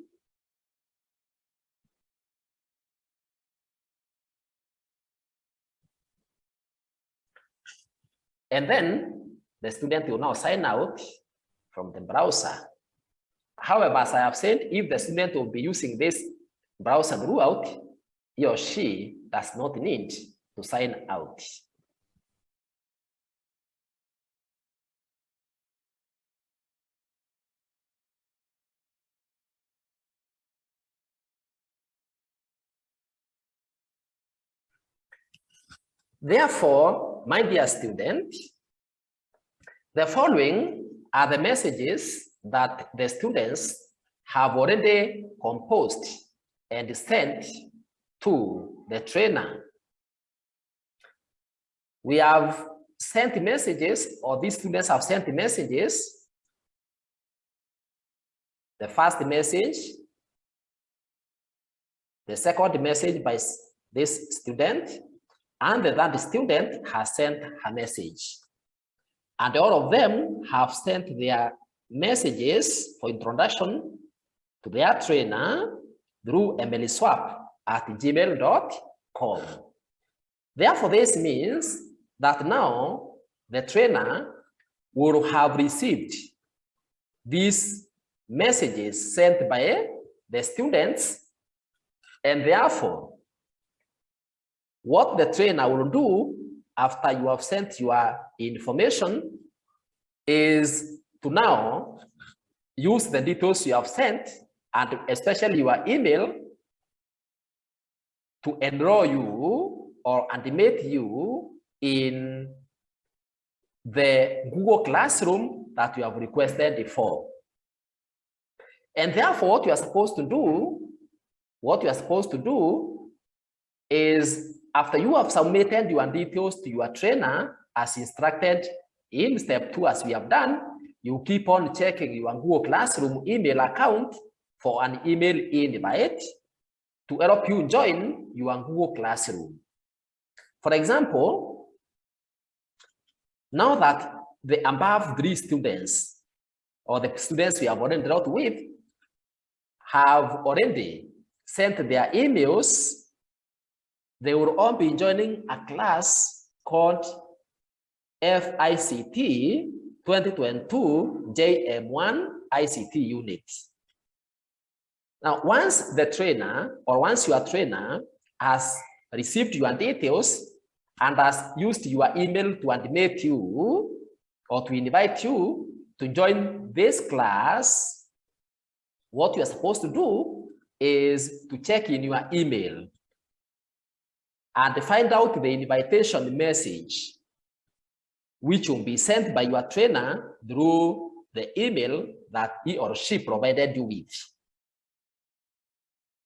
And then the student will now sign out from the browser. However, as I have said, if the student will be using this browser throughout, he or she does not need to sign out. Therefore, my dear student, the following are the messages that the students have already composed and sent to the trainer. We have sent messages, or these students have sent messages. The first message, the second message by this student, and the third student has sent her message. And all of them have sent their messages for introduction to their trainer through mlswap@gmail.com. Therefore, this means that now the trainer will have received these messages sent by the students, and therefore, what the trainer will do after you have sent your information is to now use the details you have sent, and especially your email, to enroll you or admit you in the Google Classroom that you have requested for. And therefore, what you are supposed to do is, after you have submitted your details to your trainer as instructed in step 2, as we have done, you keep on checking your Google Classroom email account for an email invite to help you join your Google Classroom. For example, now that the above 3 students, or the students we have already dealt with, have already sent their emails, they will all be joining a class called FICT 2022/JM1 ICT unit. Now, once the trainer, or once your trainer has received your details and has used your email to admit you or to invite you to join this class, what you are supposed to do is to check in your email and find out the invitation message, which will be sent by your trainer through the email that he or she provided you with.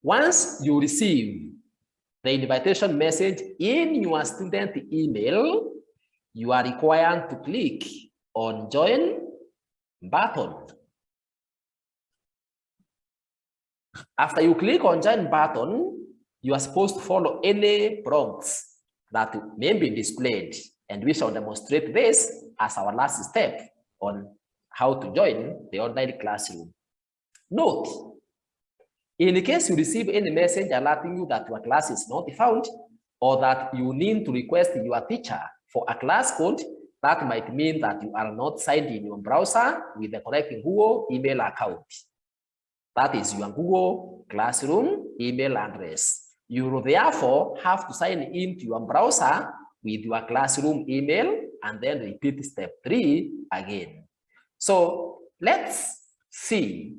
Once you receive the invitation message in your student email, you are required to click on Join button. After you click on Join button, you are supposed to follow any prompts that may be displayed, and we shall demonstrate this as our last step on how to join the online classroom. Note, in case you receive any message alerting you that your class is not found, or that you need to request your teacher for a class code, that might mean that you are not signed in your browser with the correct Google email account. That is your Google Classroom email address. You will therefore have to sign in to your browser with your classroom email and then repeat step 3 again. So let's see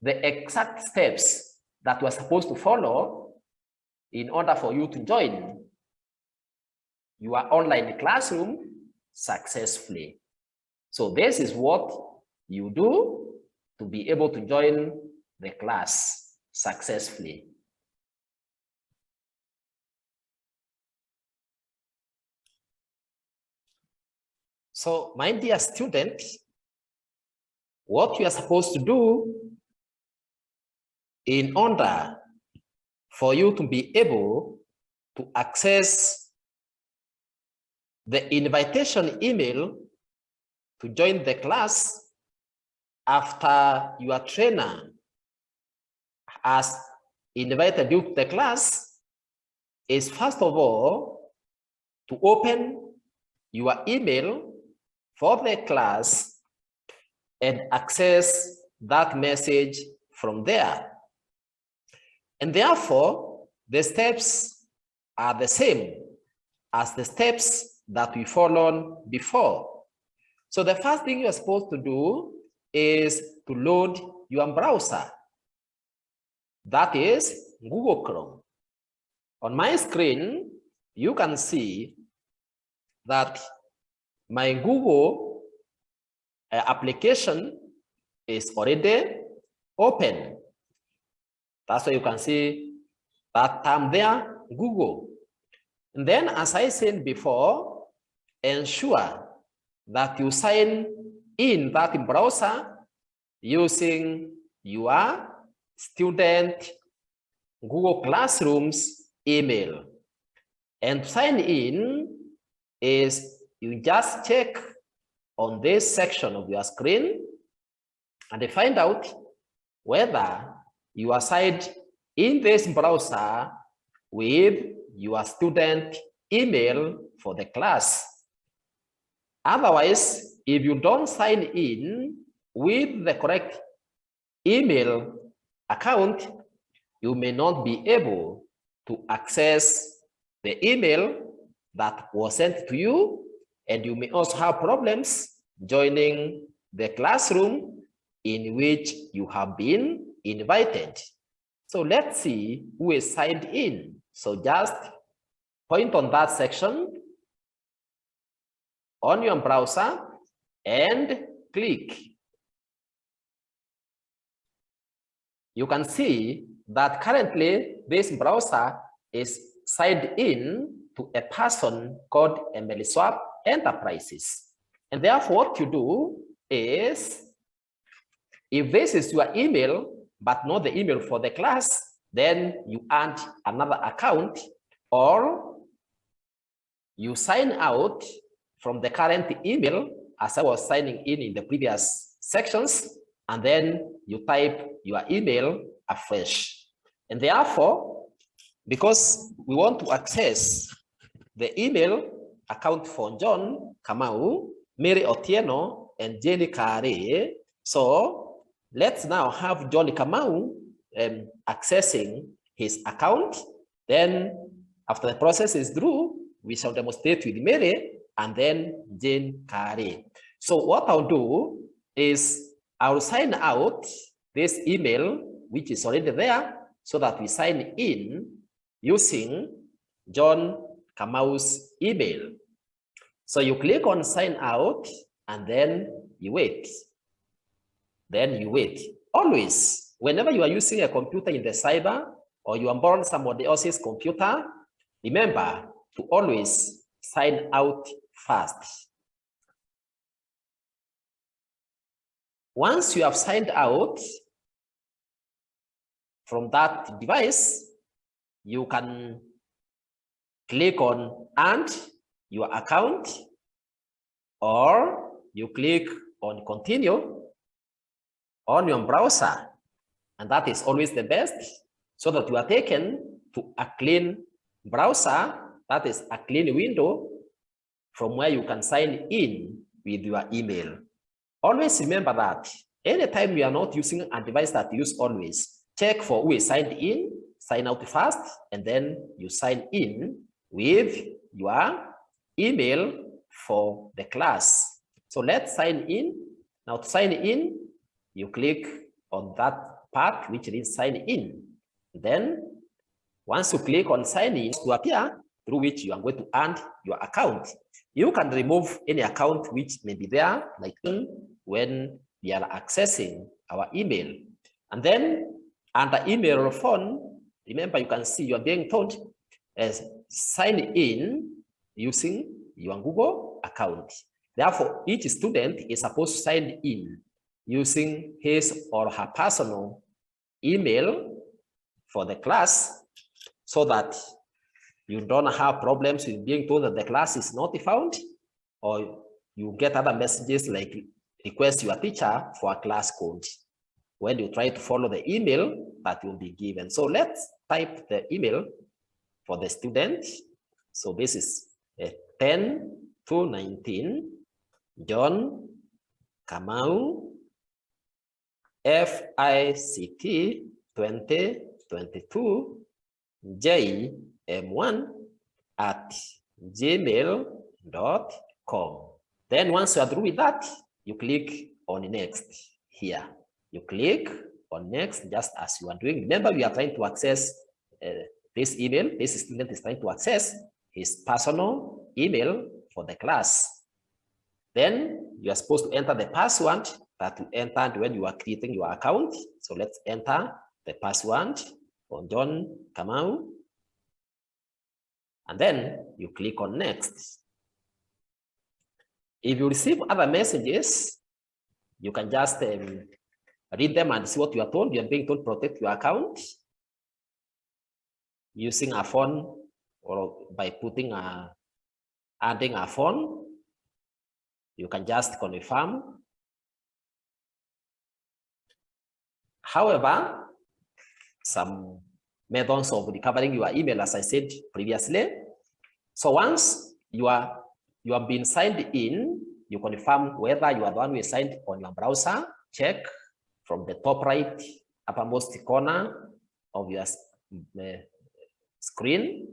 the exact steps that you are supposed to follow in order for you to join your online classroom successfully. So this is what you do to be able to join the class successfully. So, my dear students, what you are supposed to do in order for you to be able to access the invitation email to join the class after your trainer has invited you to the class is, first of all, to open your email for the class and access that message from there. And therefore, the steps are the same as the steps that we followed before. So the first thing you're supposed to do is to load your browser. That is Google Chrome. On my screen, you can see that my Google application is already open. That's why you can see that term there, Google. And then, as I said before, ensure that you sign in that browser using your student Google Classroom's email. And sign in is you just check on this section of your screen and find out whether you are signed in this browser with your student email for the class. Otherwise, if you don't sign in with the correct email account, you may not be able to access the email that was sent to you, and you may also have problems joining the classroom in which you have been invited. So let's see who is signed in. So just point on that section on your browser and click. You can see that currently this browser is signed in to a person called Emily Swap Enterprises. And therefore, what you do is, if this is your email, but not the email for the class, then you add another account, or you sign out from the current email as I was signing in the previous sections, and then you type your email afresh. And therefore, because we want to access the email account for John Kamau, Mary Otieno, and Jenny Kare, so let's now have John Kamau accessing his account. Then after the process is through, we shall demonstrate with Mary and then Jane Kare. So what I'll do is I'll sign out this email, which is already there, so that we sign in using John Kamau's email. So you click on sign out and then you wait. Then you wait. Always, whenever you are using a computer in the cyber or you are borrowing somebody else's computer, remember to always sign out first. Once you have signed out from that device, you can click on add your account, or you click on continue on your browser, and that is always the best, so that you are taken to a clean browser, that is a clean window from where you can sign in with your email. Always remember that anytime you are not using a device that you use always, check for who is signed in, sign out first, and then you sign in with your email for the class. So let's sign in. Now to sign in, you click on that part which is sign in. Then once you click on sign in, to appear through which you are going to add your account. You can remove any account which may be there, like when we are accessing our email. And then under email or phone, remember you can see you are being told as sign in using your Google account. Therefore, each student is supposed to sign in using his or her personal email for the class, so that you don't have problems with being told that the class is not found, or you get other messages like request your teacher for a class code when you try to follow the email that will be given. So let's type the email for the student. So this is 10 to 19, John Kamau, FICT 2022, jm1@gmail.com. Then once you are through with that, you click on next here. You click on next just as you are doing. Remember, we are trying to access this email. This student is trying to access his personal email for the class. Then you are supposed to enter the password that you entered when you are creating your account. So let's enter the password for John Kamau. And then you click on next. If you receive other messages, you can just read them and see what you are told. You are being told protect your account using a phone, or by putting adding a phone. You can just confirm. However, some methods of recovering your email, as I said previously. So once you have been signed in, you confirm whether you are the one who is signed on your browser. Check from the top right uppermost corner of your screen.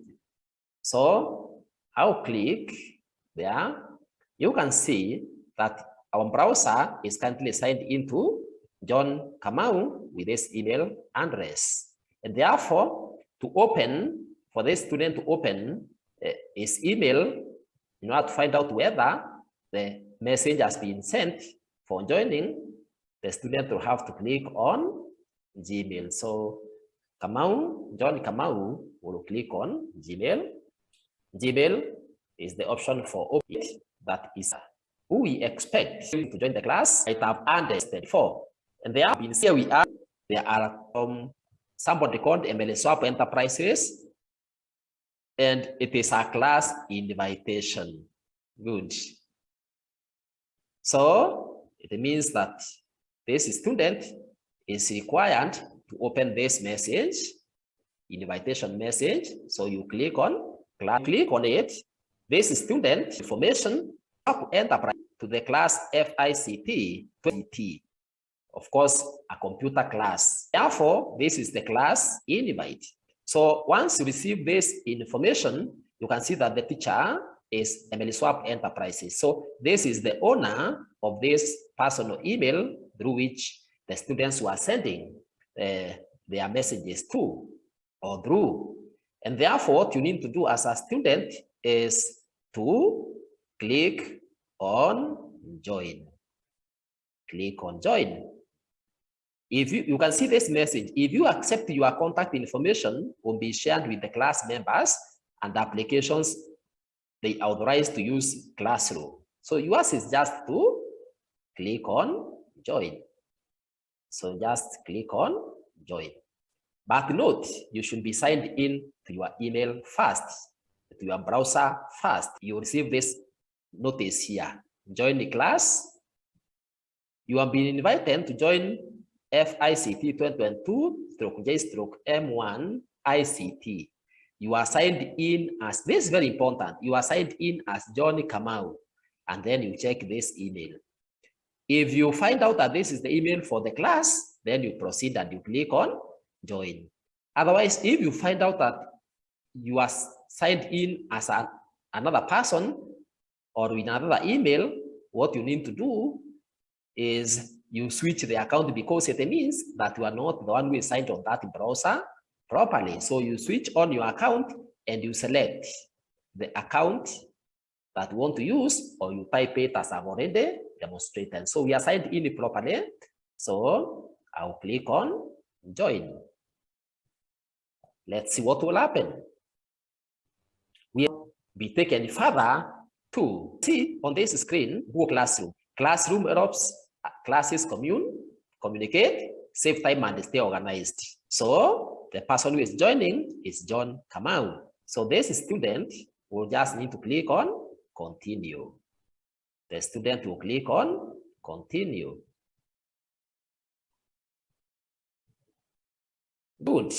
So I'll click there. You can see that our browser is currently signed into John Kamau with this email address. And therefore, to open, for this student to open his email, in order to find out whether the message has been sent for joining, the student will have to click on Gmail. So Kamau, John Kamau will click on Gmail. Gmail is the option for open. That is who we expect to join the class. I have understood before. And there have been, here we are, there are somebody called MLSwap Enterprises, and it is a class invitation. Good. So it means that this student is required to open this message, invitation message. So you click on it. This student information enterprise to the class FICT 20. Of course, a computer class. Therefore, this is the class invite. So once you receive this information, you can see that the teacher is MLSwap Enterprises. So this is the owner of this personal email through which the students were sending their messages to or through. And therefore, what you need to do as a student is to click on join. Click on join. If you can see this message, if you accept, your contact information will be shared with the class members and the applications they authorize to use Classroom. So yours is just to click on join. So just click on join. But note, you should be signed in to your email first, to your browser first. You receive this notice here. Join the class. You have been invited to join FICT 2022/J/M1 ICT. You are signed in as, this is very important, you are signed in as John Kamau, and then you check this email. If you find out that this is the email for the class, then you proceed and you click on join. Otherwise, if you find out that you are signed in as another person or with another email, what you need to do is you switch the account, because it means that you are not the one who is signed on that browser properly. So you switch on your account and you select the account that you want to use, or you type it as I've already demonstrated. So we are signed in properly. So I'll click on join. Let's see what will happen. We will be taken further to see on this screen Google Classroom. Classroom helps classes communicate, save time, and stay organized. So the person who is joining is John Kamau. So this student will just need to click on continue. The student will click on continue. Good.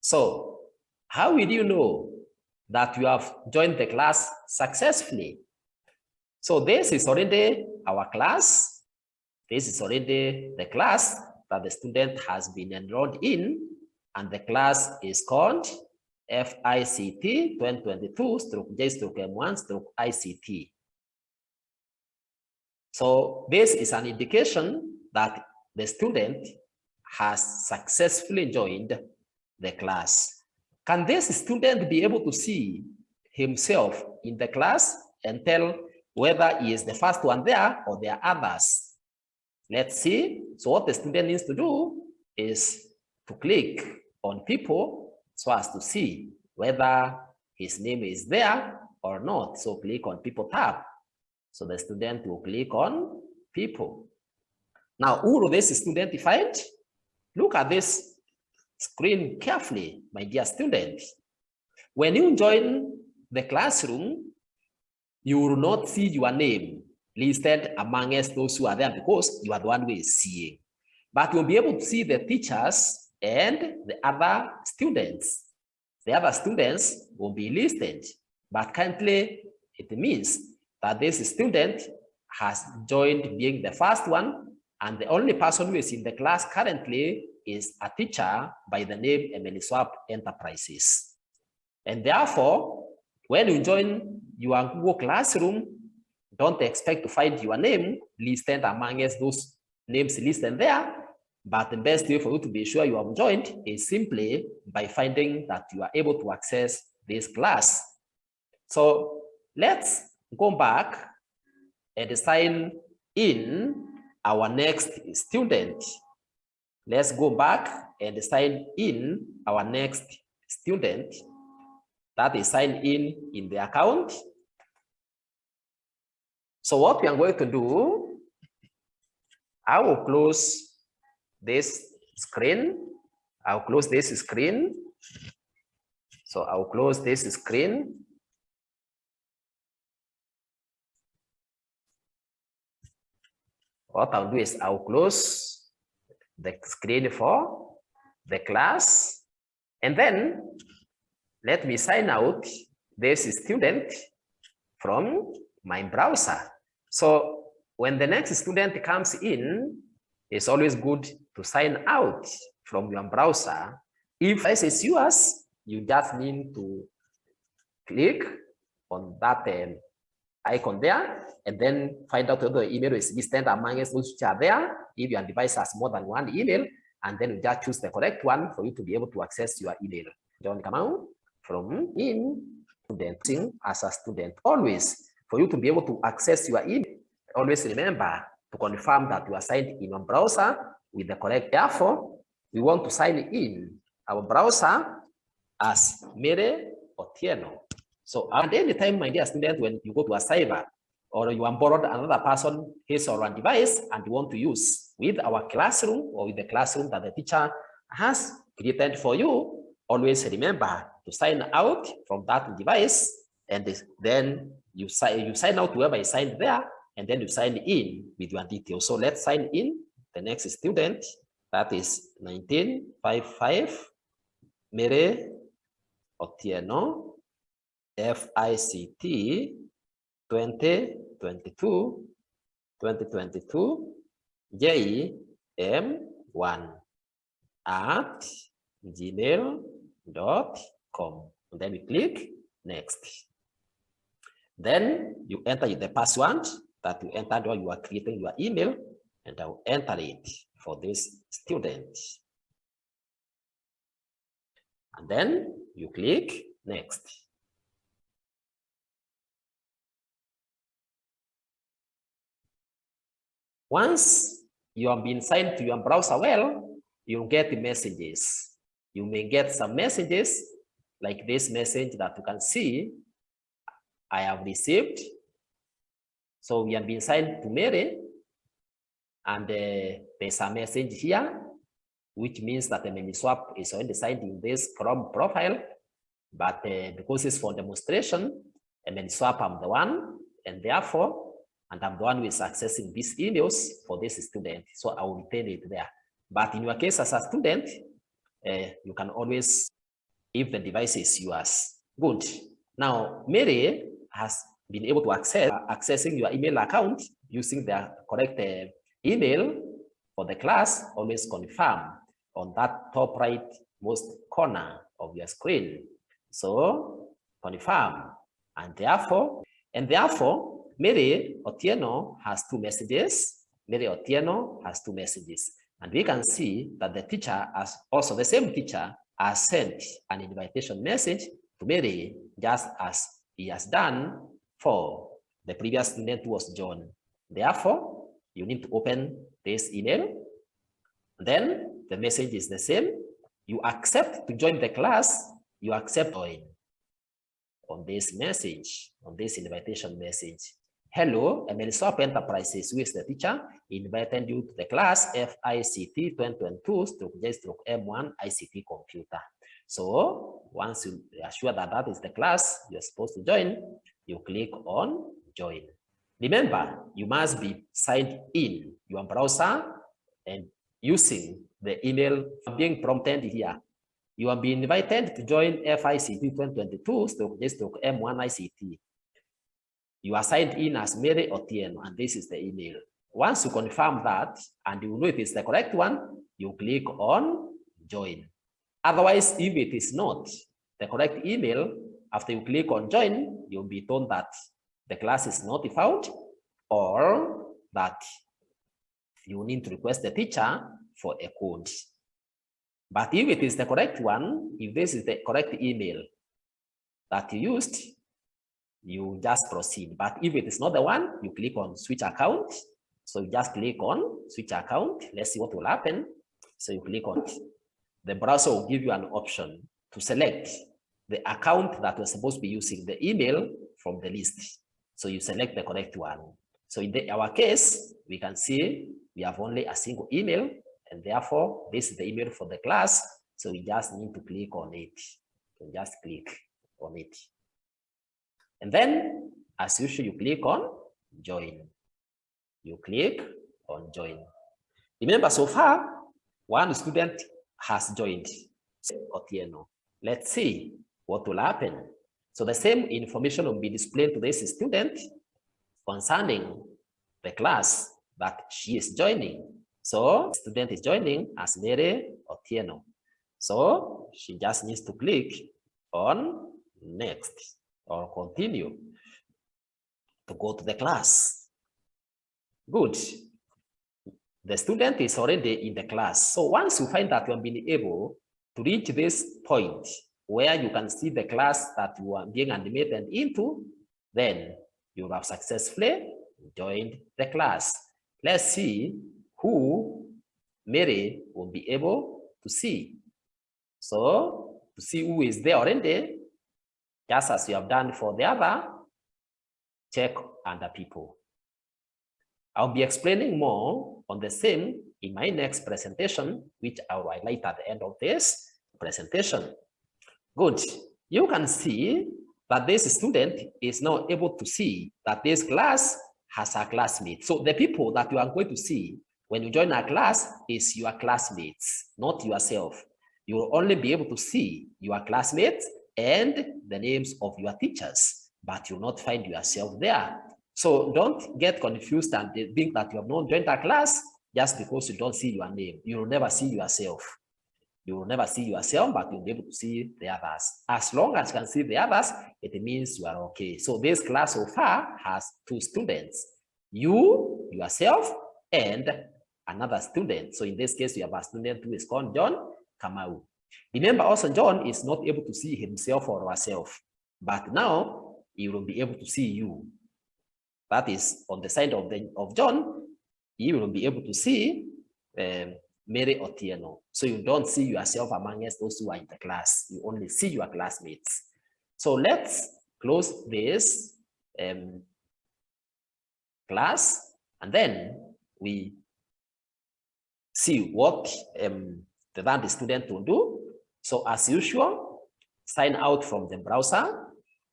So how will you know that you have joined the class successfully? So this is already our class. This is already the class that the student has been enrolled in, and the class is called FICT 2022/J/M1/ICT. So this is an indication that the student has successfully joined the class. Can this student be able to see himself in the class and tell whether he is the first one there or there are others? Let's see. So what the student needs to do is to click on people so as to see whether his name is there or not. So click on people tab. So the student will click on people. Now, who will this student find? Look at this screen carefully, my dear student. When you join the classroom, you will not see your name listed amongst those who are there, because you are the one who is seeing. But you'll be able to see the teachers and the other students. The other students will be listed, but currently it means that this student has joined being the first one, and the only person who is in the class currently is a teacher by the name Emily Swap Enterprises. And therefore, when you join your Google Classroom, don't expect to find your name listed amongst those names listed there. But the best way for you to be sure you have joined is simply by finding that you are able to access this class. So let's go back and sign in our next student. Let's go back and sign in our next student that is signed in the account. So what we are going to do, I will close this screen. I'll close this screen. So I'll close this screen. What I'll do is I'll close the screen for the class, and then let me sign out this student from my browser. So when the next student comes in, it's always good to sign out from your browser. If this is yours, you just need to click on that icon there, and then find out whether the email is listed amongst those which are there. If your device has more than one email, and then you just choose the correct one for you to be able to access your email. John Kamau from in student as a student. Always, for you to be able to access your email, always remember to confirm that you are signed in your browser with the correct. Therefore, we want to sign in our browser as Mere Otieno. So at any time, my dear student, when you go to a cyber or you have borrowed another person his or her device and you want to use with our classroom or with the classroom that the teacher has created for you, always remember to sign out from that device, and then you sign out whoever is signed there, and then you sign in with your details. So let's sign in the next student, that is 1955 Mere Otieno, FICT 2022 JM1 at gmail.com. And then we click next. Then you enter the password that you entered while you are creating your email, and I will enter it for this student. And then you click next. Once you have been signed to your browser well, you'll get messages. You may get some messages like this message that you can see I have received. So we have been signed to Mary, and there's a message here, which means that the ManySwap is already signed in this Chrome profile, but because it's for demonstration, ManySwap I'm the one, and therefore, and I'm the one who is accessing these emails for this student, so I will retain it there. But in your case as a student, you can always, if the device is yours. Good. Now, Mary has been able to accessing your email account using the correct email for the class. Always confirm on that top right most corner of your screen. So confirm, and therefore, Mary Otieno has two messages. Mary Otieno has two messages, and we can see that the teacher has also, the same teacher has sent an invitation message to Mary, just as he has done for the previous student who was John. Therefore, you need to open this email. Then the message is the same. You accept to join the class. You accept join on this message, on this invitation message. Hello, ManySwap Enterprises, who is the teacher, invited you to the class FICT 2022/J/M1 ICT Computer. So once you are sure that that is the class you're supposed to join, you click on join. Remember, you must be signed in your browser and using the email being prompted here. You have been invited to join FICT 2022/J/M1 ICT. You are signed in as Mary Otieno, and this is the email. Once you confirm that, and you know it is the correct one, you click on join. Otherwise, if it is not the correct email, after you click on join, you'll be told that the class is not found, or that you need to request the teacher for a code. But if it is the correct one, if this is the correct email that you used, you just proceed. But if it is not the one, you click on switch account. So you just click on switch account. Let's see what will happen. So you click on it. The browser will give you an option to select the account that you're supposed to be using, the email from the list. So you select the correct one. So in our case, we can see we have only a single email, and therefore this is the email for the class. So we just need to click on it. You just click on it. And then, as usual, you click on join. You click on join. Remember, so far, one student has joined, Otieno. Let's see what will happen. So the same information will be displayed to this student concerning the class that she is joining. So the student is joining as Mary Otieno. So she just needs to click on next or continue to go to the class. Good. The student is already in the class. So once you find that you have been able to reach this point where you can see the class that you are being animated into, then you have successfully joined the class. Let's see who Mary will be able to see. So to see who is there already, just as you have done for the other, check under people. I'll be explaining more on the same in my next presentation, which I'll highlight at the end of this presentation. Good. You can see that this student is now able to see that this class has a classmate. So the people that you are going to see when you join a class is your classmates, not yourself. You will only be able to see your classmates and the names of your teachers, but you'll not find yourself there. So don't get confused and think that you have not joined a class just because you don't see your name. You will never see yourself. You will never see yourself, but you'll be able to see the others. As long as you can see the others, it means you are okay. So this class so far has 2 students, you, yourself, and another student. So in this case, you have a student who is called John Kamau. Remember also, John is not able to see himself or herself, but now he will be able to see you. That is on the side of John, he will be able to see Mary Otieno. So you don't see yourself amongst those who are in the class. You only see your classmates. So let's close this class, and then we see what the student will do. So as usual, sign out from the browser.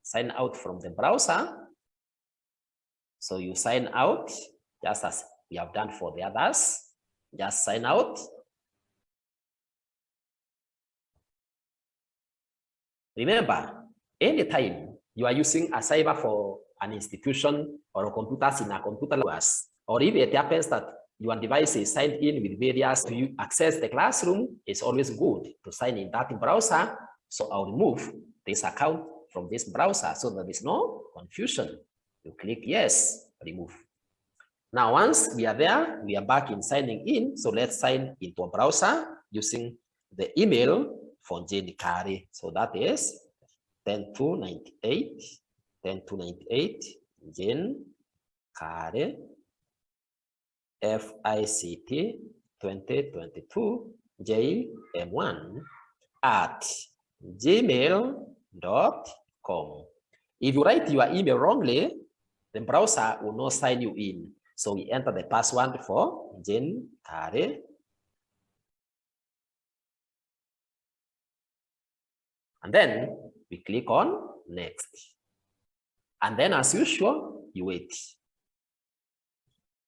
Sign out from the browser. So you sign out just as we have done for the others. Just sign out. Remember, anytime you are using a cyber for an institution or computers in a computer class, or if it happens that your device is signed in with various to access the classroom, it's always good to sign in that browser. So I'll remove this account from this browser so that there's no confusion. You click yes, remove. Now, once we are there, we are back in signing in. So let's sign into a browser using the email for Jenny Kare. So that is 10298, Jen Kare, FICT 2022 JM1 at gmail.com. If you write your email wrongly, the browser will not sign you in. So we enter the password for Jen Kare. And then we click on next. And then as usual, you wait.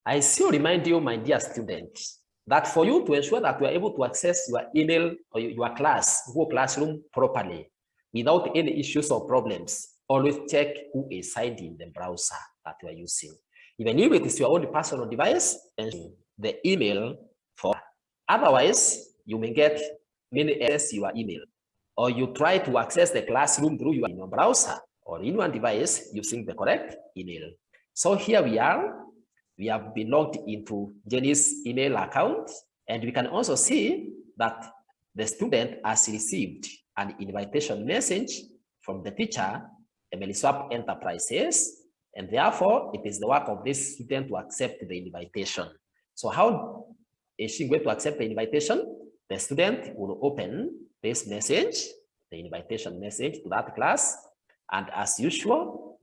I still remind you, my dear students, that for you to ensure that you are able to access your email or your class, Google Classroom properly, without any issues or problems, always check who is signed in the browser that you are using. Even if it is your own personal device, and the email for. Otherwise, you may get many access your email, or you try to access the classroom through your browser or in your device using the correct email. So here we are. We have been logged into Jenny's email account, and we can also see that the student has received an invitation message from the teacher, Emily Swap Enterprises, and therefore it is the work of this student to accept the invitation. So how is she going to accept the invitation? The student will open this message, the invitation message to that class, and as usual,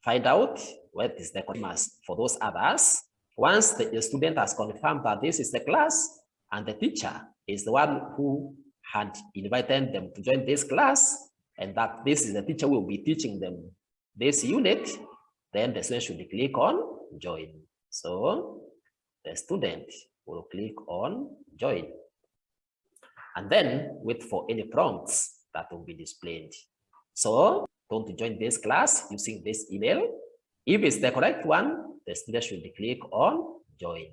find out what is the class for those others. Once the student has confirmed that this is the class and the teacher is the one who had invited them to join this class, and that this is the teacher who will be teaching them this unit, then the student should click on join. So the student will click on join, and then wait for any prompts that will be displayed. So don't join this class using this email. If it's the correct one, the student should click on join.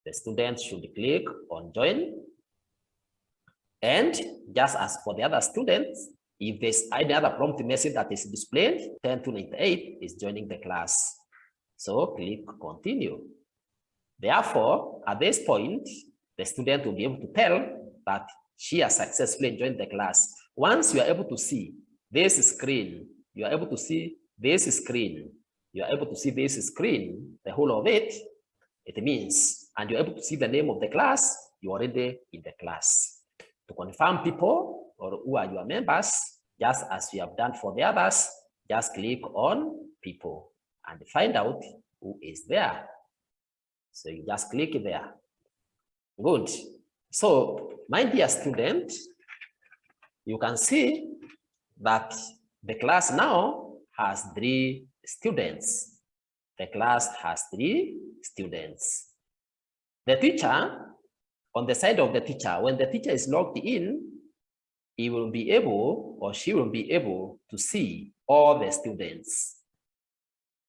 The student should click on join. And just as for the other students, if there's any other prompt message that is displayed, 10298 is joining the class. So click continue. Therefore, at this point, the student will be able to tell that she has successfully joined the class. Once you are able to see this screen, you are able to see this screen, you are able to see this screen, the whole of it, it means, and you're able to see the name of the class, you're already in the class. To confirm people or who are your members, just as you have done for the others, just click on people and find out who is there. So you just click there. Good. So, my dear student, you can see that the class now has 3 students. The class has 3 students. The teacher, on the side of the teacher, when the teacher is logged in, he will be able or she will be able to see all the students.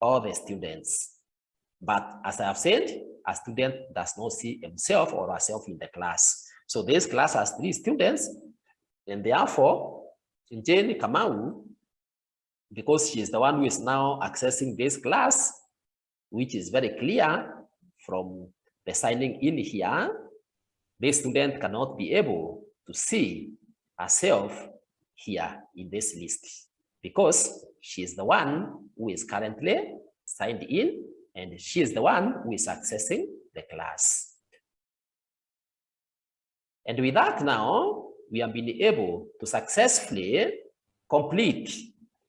All the students. But as I have said, a student does not see himself or herself in the class. So this class has 3 students, and therefore, Jane Kamau, because she is the one who is now accessing this class, which is very clear from the signing in here, this student cannot be able to see herself here in this list because she is the one who is currently signed in and she is the one who is accessing the class. And with that now, we have been able to successfully complete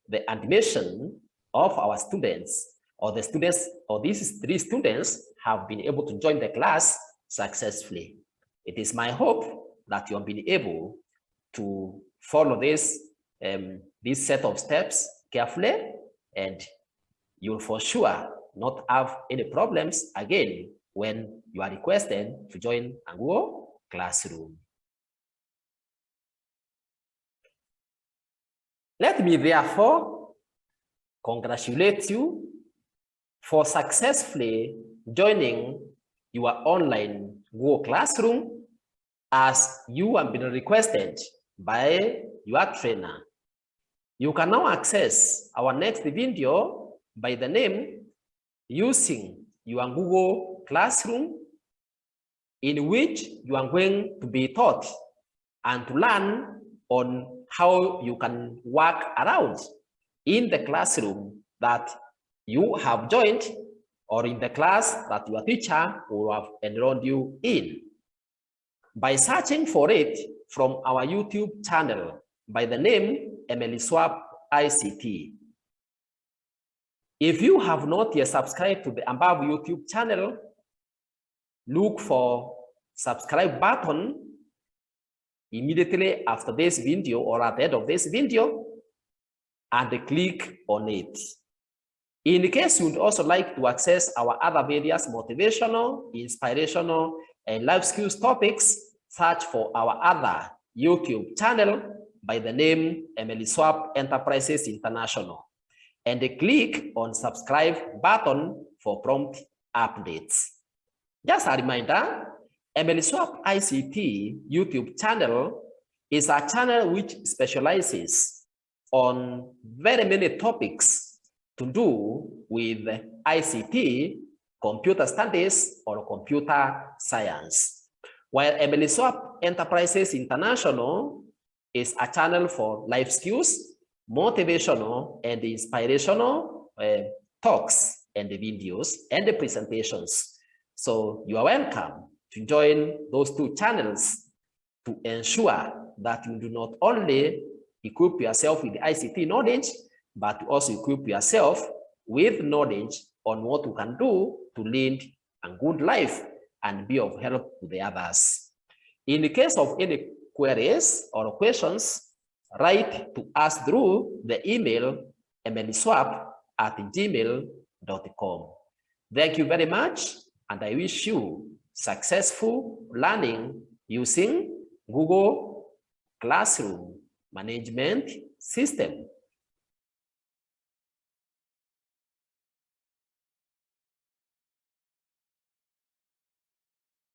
the admission of our students, or the students, or these 3 students have been able to join the class successfully. It is my hope that you have been able to follow this set of steps carefully, and you'll for sure not have any problems again when you are requested to join a Google Classroom. Let me therefore congratulate you for successfully joining your online Google Classroom as you have been requested by your trainer. You can now access our next video by the name using your Google Classroom, in which you are going to be taught and to learn on how you can work around in the classroom that you have joined or in the class that your teacher will have enrolled you in. By searching for it from our YouTube channel by the name Emily Swap ICT. If you have not yet subscribed to the above YouTube channel, look for subscribe button immediately after this video or at the end of this video and click on it. In case you would also like to access our other various motivational, inspirational, and life skills topics, search for our other YouTube channel by the name Emily Swap Enterprises International and click on subscribe button for prompt updates. Just a reminder, Emily Swap ICT YouTube channel is a channel which specializes on very many topics to do with ICT, computer studies, or computer science. While Emily Swap Enterprises International is a channel for life skills, motivational and inspirational talks and videos and presentations. So you are welcome to join those 2 channels to ensure that you do not only equip yourself with ICT knowledge, but also equip yourself with knowledge on what you can do to lead a good life and be of help to the others. In the case of any queries or questions, write to us through the email emilyswap@gmail.com. Thank you very much, and I wish you successful learning using Google Classroom Management System.